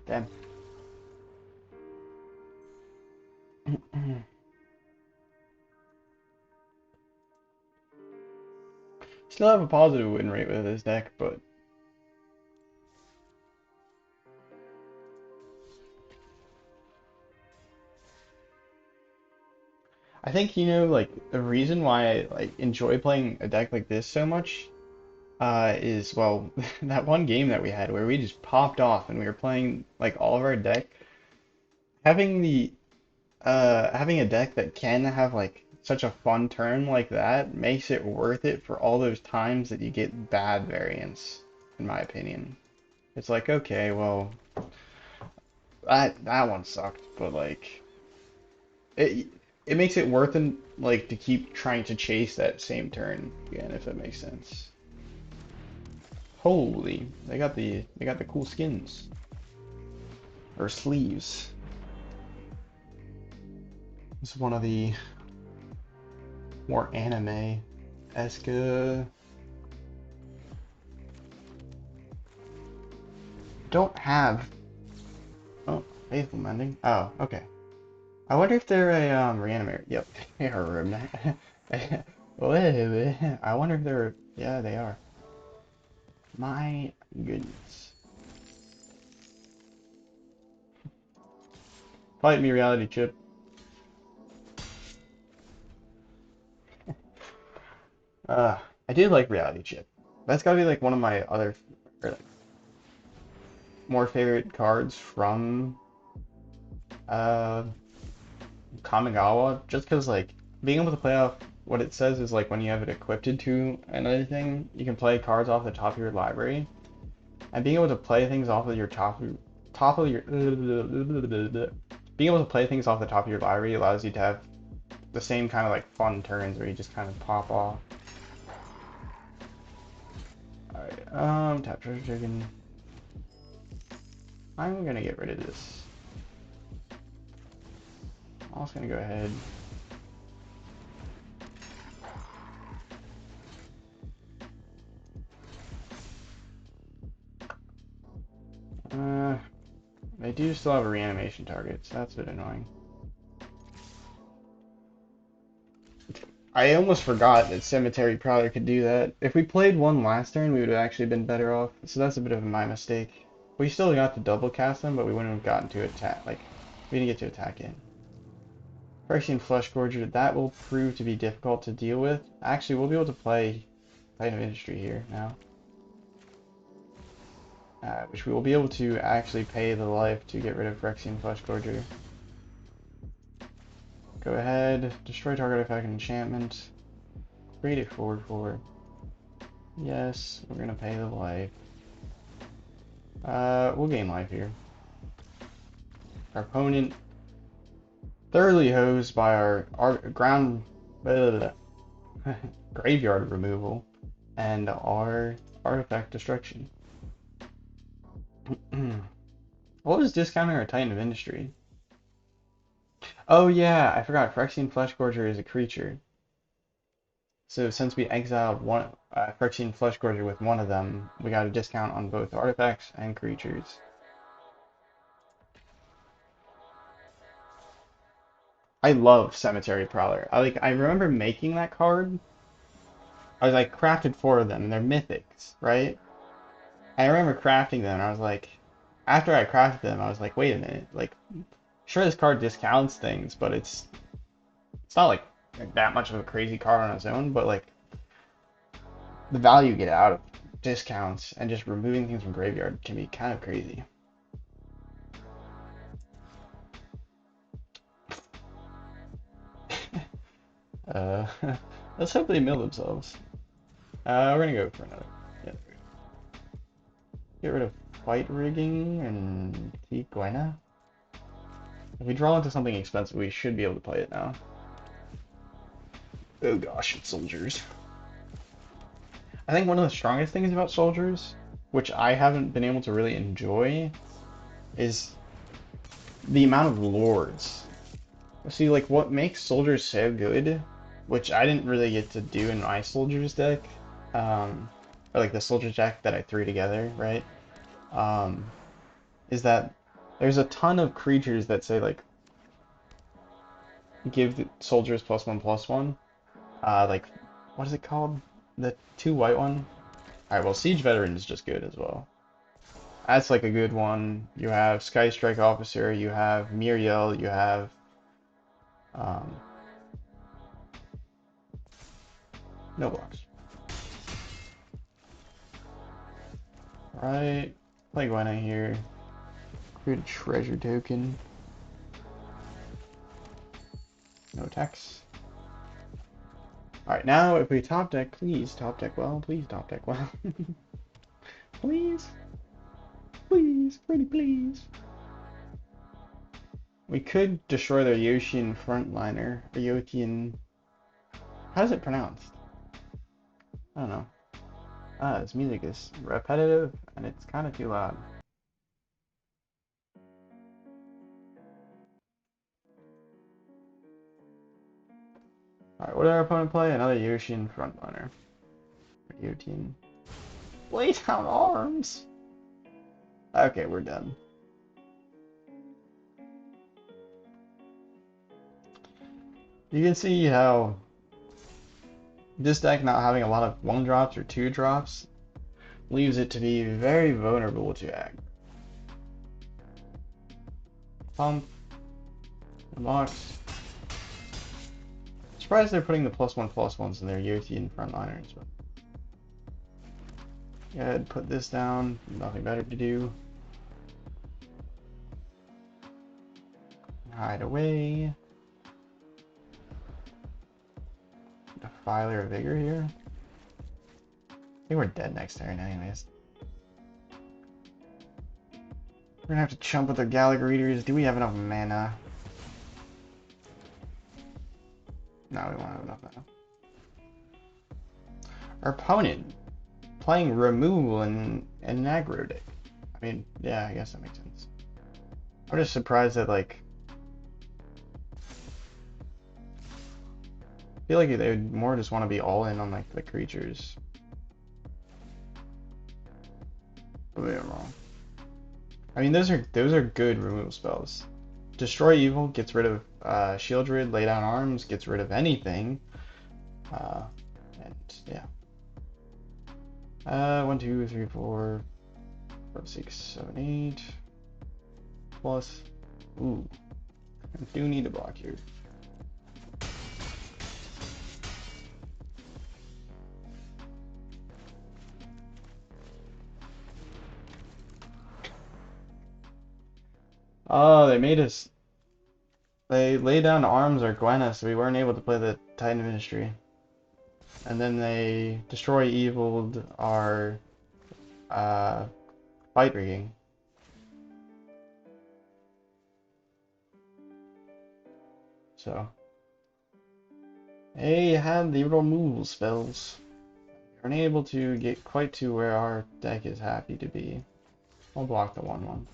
Damn. Still have a positive win rate with this deck, but I think, like the reason why I like enjoy playing a deck like this so much is, well, that one game that we had where we just popped off and we were playing like all of our deck. Having the having a deck that can have like such a fun turn like that makes it worth it for all those times that you get bad variants, in my opinion. It's like, okay, well, that one sucked, but like it it makes it worth it like to keep trying to chase that same turn again, if that makes sense. Holy, they got the cool skins or sleeves. This is one of the more anime-esque. Don't have. Oh, faithful mending. Oh, okay. I wonder if they're a reanimator. Yep, they are a I wonder if they're... Yeah, they are. My goodness. Fight me, reality chip. I do like reality chip. That's gotta be like one of my other, or like more favorite cards from uh Kamigawa, just because like being able to play off what it says is like when you have it equipped to another thing, you can play cards off the top of your library, and being able to play things off of your top of your being able to play things off the top of your library allows you to have the same kind of like fun turns where you just kind of pop off. Alright, tap treasure chicken. I'm gonna get rid of this. I'm also gonna go ahead. They do still have a reanimation target, so that's a bit annoying. I almost forgot that Cemetery Prowler could do that. If we played one last turn, we would have actually been better off. So that's a bit of my mistake. We still got to double cast them, but we wouldn't have gotten to attack. Like, we didn't get to attack in. Phyrexian Flesh Gorger, that will prove to be difficult to deal with. Actually, we'll be able to play Titan of Industry here now. Which we will be able to actually pay the life to get rid of Phyrexian Flesh Gorger. Go ahead, destroy target effect and enchantment. Create it forward for. Yes, we're gonna pay the life. We'll gain life here. Our opponent thoroughly hosed by our ground graveyard removal and our artifact destruction. What was discounting our Titan of Industry? Oh yeah, I forgot. Phyrexian Flesh Gorger is a creature. So since we exiled one Phyrexian Flesh Gorger with one of them, we got a discount on both artifacts and creatures. I love Cemetery Prowler. I remember making that card. I crafted four of them and they're mythics, right? I remember crafting them and I was like, after I crafted them, I was like, wait a minute, like, sure this card discounts things, but it's not like that much of a crazy card on its own, but like the value you get out of discounts and just removing things from graveyard can be kind of crazy. Uh, let's hope they mill themselves. We're gonna go for another. Yeah. Get rid of fight rigging and keep Gwenna. If we draw into something expensive, we should be able to play it now. Oh gosh, it's soldiers. I think one of the strongest things about soldiers, which I haven't been able to really enjoy, is the amount of lords. See, like what makes soldiers so good, which I didn't really get to do in my soldiers deck, or like the soldier deck that I threw together, right? Um, is that there's a ton of creatures that say like give the soldiers +1/+1. Like what is it called? The two white one. All right, well Siege Veteran is just good as well. That's like a good one. You have Sky Strike Officer, you have Muriel, you have um, no blocks. All right, play Gwenna here. Create a treasure token. No attacks. Alright, now if we top deck, please top deck well, please top deck well. Please. Please, pretty please. We could destroy their Yoshin frontliner, or Yotian. How's it pronounced? I don't know. This music is repetitive and it's kind of too loud. Alright, what did our opponent play? Another Yoshin frontliner. Yotian. Lay down arms! Okay, we're done. You can see how This deck not having a lot of 1-drops or 2-drops leaves it to be very vulnerable to aggro. Pump. Box. Surprised they're putting the +1/+1s in their Yoti and frontliners, but go ahead, put this down. Nothing better to do. Hide away. Defiler of Vigor here. I think we're dead next turn anyways. We're gonna have to chump with our Gala Greeters. Do we have enough mana? No, we won't have enough mana. Our opponent playing removal in an aggro deck. I mean, yeah, I guess that makes sense. I'm just surprised that, like, I feel like they would more just want to be all in on, like, the creatures. Maybe I'm wrong. I mean, those are good removal spells. Destroy Evil gets rid of Shield Rid, Lay Down Arms gets rid of anything. And yeah. 1, 2, 3, 4, 5, 6, 7, 8. Plus. Ooh. I do need to block here. Oh, they made us. They laid down arms or Gwenna, so we weren't able to play the Titan Ministry. And then they destroy eviled our fight rigging. So they had the removal spells. We weren't able to get quite to where our deck is happy to be. I'll block the 1/1.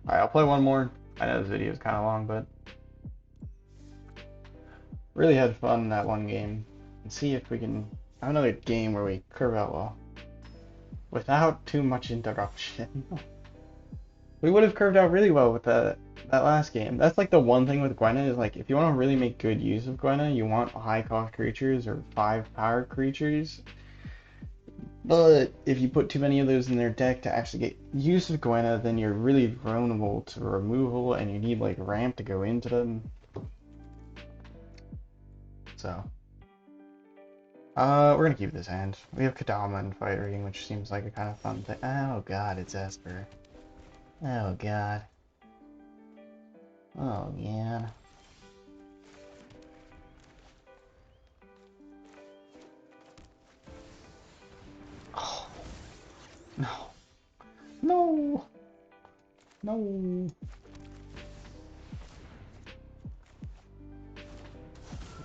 Alright, I'll play one more. I know this video is kind of long, but really had fun in that one game. And see if we can have another game where we curve out well. Without too much interruption. We would have curved out really well with that last game. That's like the one thing with Gwenna is like if you want to really make good use of Gwenna, you want high cost creatures or 5 power creatures. But if you put too many of those in their deck to actually get use of Gwenna, then you're really vulnerable to removal and you need like ramp to go into them. So we're gonna keep this hand. We have Kodama and fight rigging, which seems like a kind of fun thing. Oh god, it's Esper. Oh god. Oh yeah. Oh no. No. No.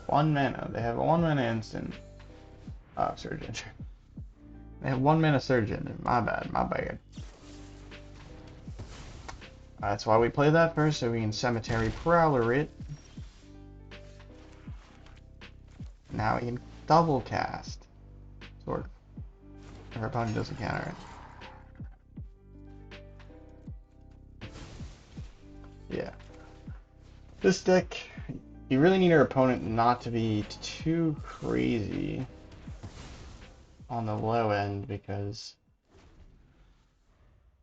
One mana. They have a 1 mana instant. Surgeon. They have 1 mana Surgeon. My bad. My bad. That's why we play that first, so we can Cemetery Prowler it. Now we can double cast. Sort of. Our opponent doesn't counter it. Yeah. This deck, you really need our opponent not to be too crazy on the low end because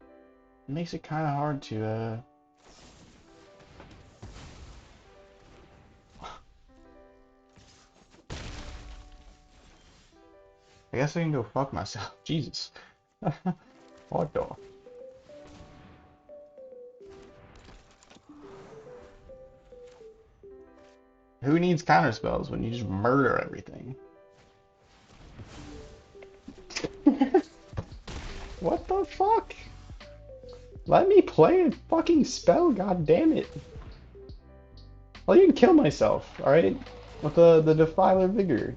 it makes it kind of hard to I guess I can go fuck myself. Jesus. What the? Who needs counter spells when you just murder everything? What the fuck? Let me play a fucking spell, god damn it. I'll even kill myself, alright? With the Defiler of Vigor.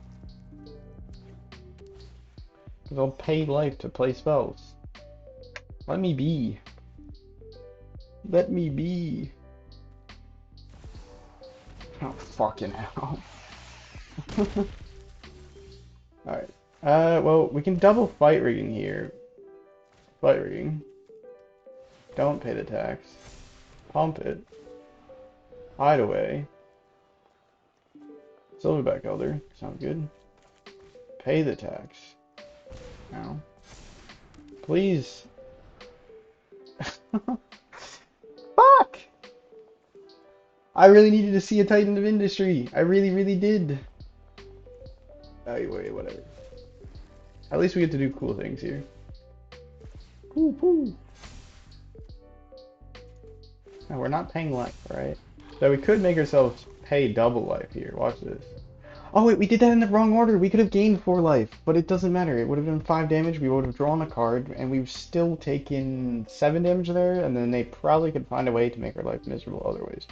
Because I'll pay life to play spells. Let me be. Let me be. Oh, fucking hell. Alright. Well, we can double fight rigging here. Fight rigging. Don't pay the tax. Pump it. Hide away. Silverback Elder. Sounds good. Pay the tax. Now. Please. Fuck! I really needed to see a Titan of Industry. I really, really did. Anyway, whatever. At least we get to do cool things here. Poo poo. No, we're not paying life, right? So we could make ourselves pay double life here. Watch this. Oh wait, we did that in the wrong order. We could have gained 4 life, but it doesn't matter. It would have been 5 damage. We would have drawn a card, and we've still taken 7 damage there, and then they probably could find a way to make our life miserable other ways.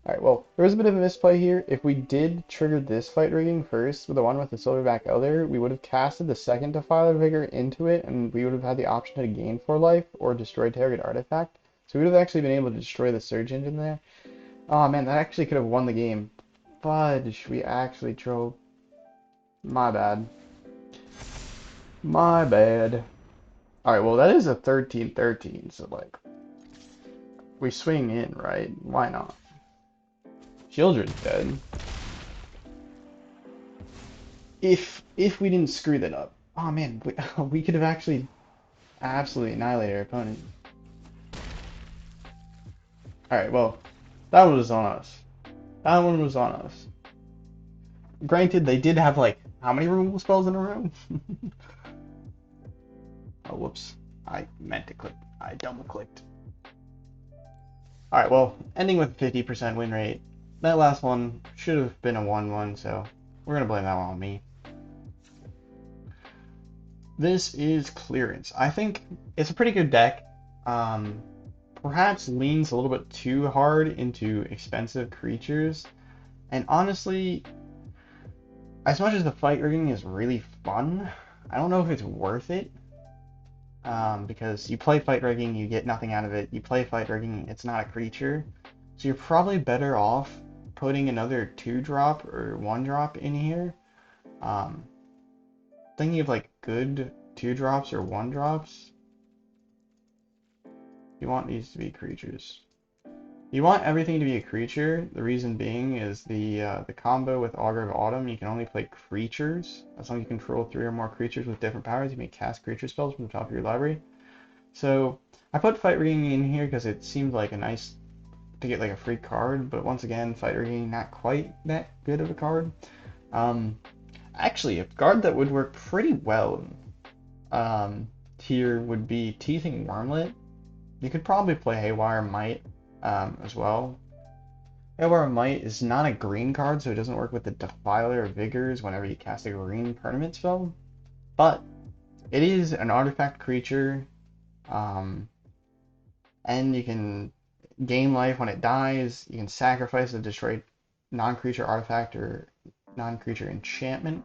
Alright, well, there was a bit of a misplay here. If we did trigger this fight rigging first, with the one with the Silverback Elder, we would have casted the second Defiler of Vigor into it, and we would have had the option to gain 4 life or destroy target artifact. So we would have actually been able to destroy the Surge Engine there. Oh man, that actually could have won the game. Fudge, we actually drove. My bad. My bad. Alright, well that is a 13-13, so like, we swing in, right? Why not? Children's dead. If we didn't screw that up. Oh man, we could have actually absolutely annihilated our opponent. Alright, well, that one was on us. That one was on us. Granted, they did have like, how many removal spells in a row? Oh, whoops. I meant to click. I double clicked. Alright, well, ending with 50% win rate. That last one should have been a 1-1, so we're going to blame that one on me. This is Clearance. I think it's a pretty good deck. Perhaps leans a little bit too hard into expensive creatures. And honestly, as much as the fight rigging is really fun, I don't know if it's worth it. Because you play fight rigging, you get nothing out of it. You play fight rigging, it's not a creature. So you're probably better off putting another 2-drop or 1-drop in here. Thinking of like good 2-drops or 1-drops. You want these to be creatures. You want everything to be a creature. The reason being is the combo with Augur of Autumn, you can only play creatures. As long as you control 3 or more creatures with different powers, you may cast creature spells from the top of your library. So I put fight rigging in here because it seemed like a nice to get like a free card, but once again, fight rigging not quite that good of a card. Actually, a card that would work pretty well here would be Teething Wormlet. You could probably play Haywire Might as well. Haywire Might is not a green card, so it doesn't work with the Defiler of Vigors whenever you cast a green permanent spell. But it is an artifact creature, and you can gain life when it dies. You can sacrifice a destroyed non-creature artifact or non-creature enchantment.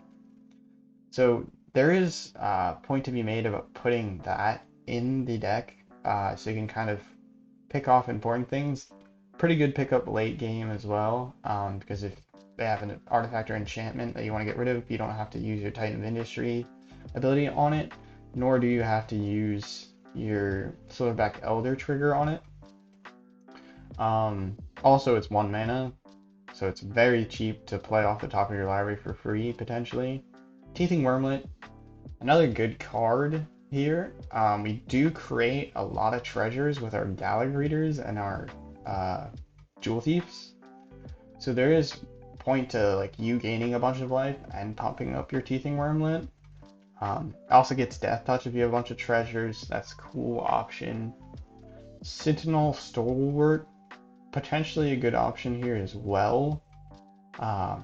So there is a point to be made about putting that in the deck, so you can kind of pick off important things. Pretty good pickup late game as well, because if they have an artifact or enchantment that you want to get rid of, you don't have to use your Titan of Industry ability on it, nor do you have to use your Silverback Elder trigger on it. Also, it's 1 mana, so it's very cheap to play off the top of your library for free, potentially. Teething Wormlet, another good card here. We do create a lot of treasures with our Gala Greeters and our Jewel Thieves. So there is point to like you gaining a bunch of life and pumping up your Teething Wormlet. It also gets Death Touch if you have a bunch of treasures. That's a cool option. Sentinel Stalwart, potentially a good option here as well.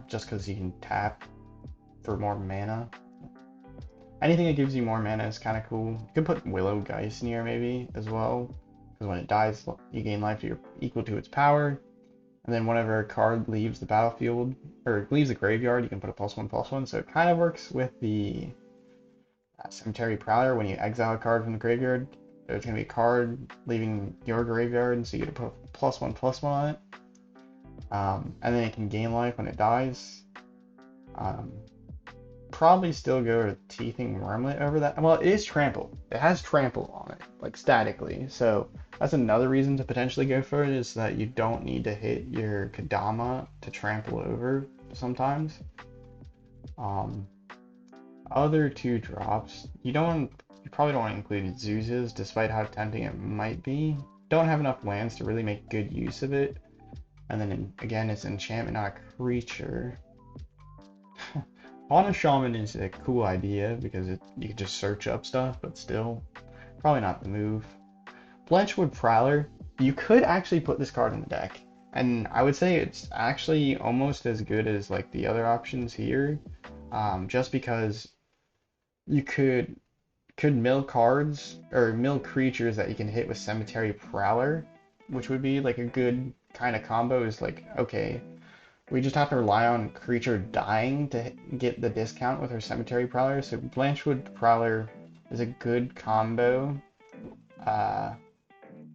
Just because you can tap for more mana. Anything that gives you more mana is kind of cool. You can put Willow Geist in here maybe as well, because when it dies, you gain life equal to its power. And then whenever a card leaves the battlefield, or leaves the graveyard, you can put a +1/+1. So it kind of works with the Cemetery Prowler. When you exile a card from the graveyard, there's going to be a card leaving your graveyard, and so you get to put +1/+1 on it. And then it can gain life when it dies. probably still go with Teething Wormlet over that. Well, it is trample. It has trample on it, like statically. So that's another reason to potentially go for it, is that you don't need to hit your Kodama to trample over sometimes. Other two drops, you probably don't want to include Zuzas, despite how tempting it might be. Don't have enough lands to really make good use of it. And then again, it's enchantment, not a creature. Honest Shaman is a cool idea because you can just search up stuff, but still, probably not the move. Blanchwood Prowler, you could actually put this card in the deck, and I would say it's actually almost as good as like the other options here, just because you could mill cards or mill creatures that you can hit with Cemetery Prowler, which would be like a good kind of combo. Is like, okay, we just have to rely on creature dying to get the discount with our Cemetery Prowler. So Blanchwood Prowler is a good combo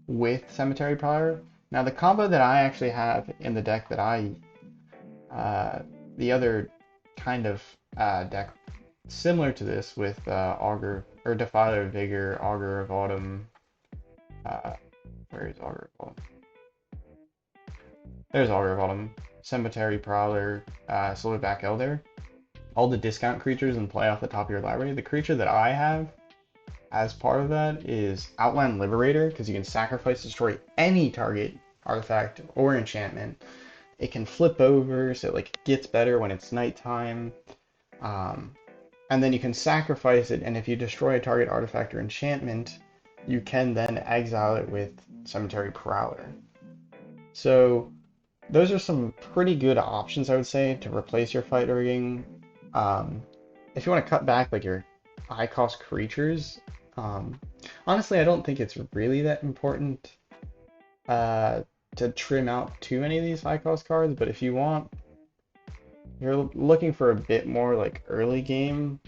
with Cemetery Prowler. Now the combo that I actually have in the deck that the other kind of deck similar to this with Augur or Defiler of Vigor, Augur of Autumn. Where is Augur of Autumn? There's Augur of Autumn, Cemetery Prowler, Silverback Elder. All the discount creatures and play off the top of your library. The creature that I have as part of that is Outland Liberator, because you can sacrifice, destroy any target artifact or enchantment. It can flip over, so it like gets better when it's nighttime. And then you can sacrifice it, and if you destroy a target artifact or enchantment, you can then exile it with Cemetery Prowler. So those are some pretty good options, I would say, to replace your fight rigging. If you want to cut back like your high cost creatures, honestly, I don't think it's really that important to trim out too many of these high cost cards, but if you're looking for a bit more like early game,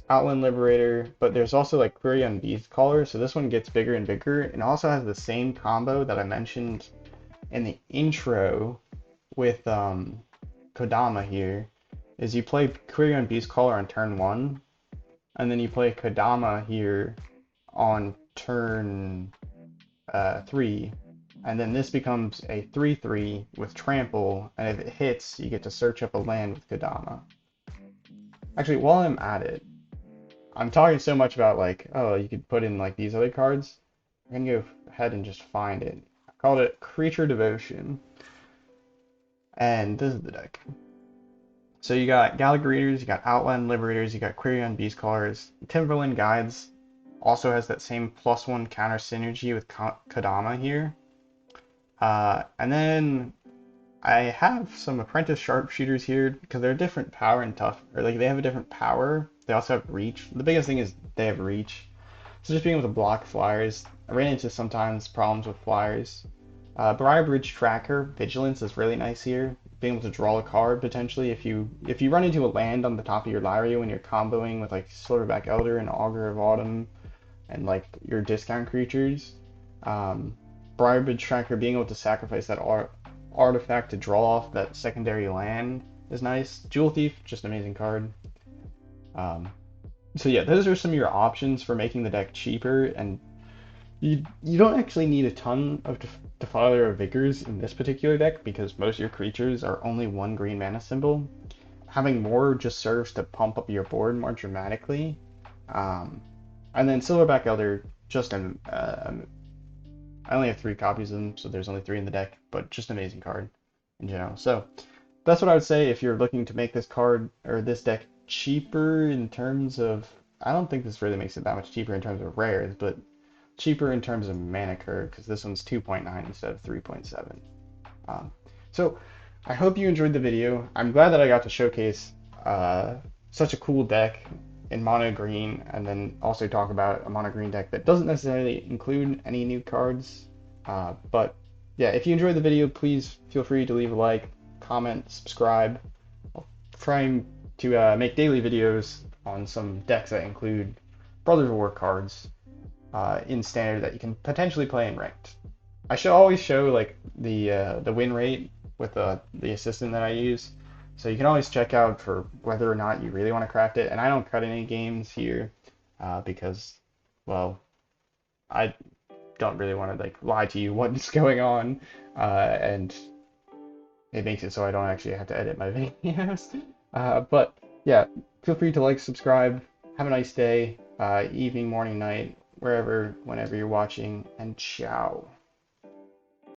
Outland Liberator, but there's also like Query on Beastcaller, so this one gets bigger and bigger, and also has the same combo that I mentioned in the intro with Kodama here, is you play Query on Beastcaller on turn 1, and then you play Kodama here on turn 3, and then this becomes a 3/3 with trample, and if it hits, you get to search up a land with Kodama. Actually, while I'm at it, I'm talking so much about like, oh, you could put in like these other cards. I'm gonna go ahead and just find it. I called it Creature Devotion, and this is the deck. So you got Gala Greeters, you got Outland Liberators, you got Query on Beastcallers. Timberland Guides also has that same +1 counter synergy with Kodama here. And then I have some Apprentice Sharpshooters here because they're different power and tough, or like they have a different power. They also have reach. The biggest thing is they have reach. So just being able to block flyers. I ran into sometimes problems with flyers. Briarbridge Tracker, Vigilance is really nice here. Being able to draw a card potentially if you run into a land on the top of your library when you're comboing with like Silverback Elder and Augur of Autumn and like your discount creatures. Briarbridge Tracker, being able to sacrifice that artifact to draw off that secondary land is nice. Jewel Thief, just an amazing card. So yeah, those are some of your options for making the deck cheaper, and you don't actually need a ton of Defiler of Vigors in this particular deck because most of your creatures are only 1 green mana symbol. Having more just serves to pump up your board more dramatically. And then Silverback Elder, just I only have 3 copies of them, so there's only 3 in the deck, but just an amazing card in general. So that's what I would say if you're looking to make this card or this deck cheaper in terms of, I don't think this really makes it that much cheaper in terms of rares, but cheaper in terms of mana curve, because this one's 2.9 instead of 3.7. So I hope you enjoyed the video. I'm glad that I got to showcase such a cool deck in mono green, and then also talk about a mono green deck that doesn't necessarily include any new cards. But yeah, if you enjoyed the video, please feel free to leave a like, comment, subscribe. I'll try to make daily videos on some decks that include Brothers of War cards in standard that you can potentially play in ranked. I should always show like the win rate with the assistant that I use, So you can always check out for whether or not you really want to craft it. And I don't cut any games here because, well, I don't really want to like lie to you what's going on, and it makes it so I don't actually have to edit my videos. But yeah, feel free to like, subscribe. Have a nice day, evening, morning, night, wherever, whenever you're watching, and ciao.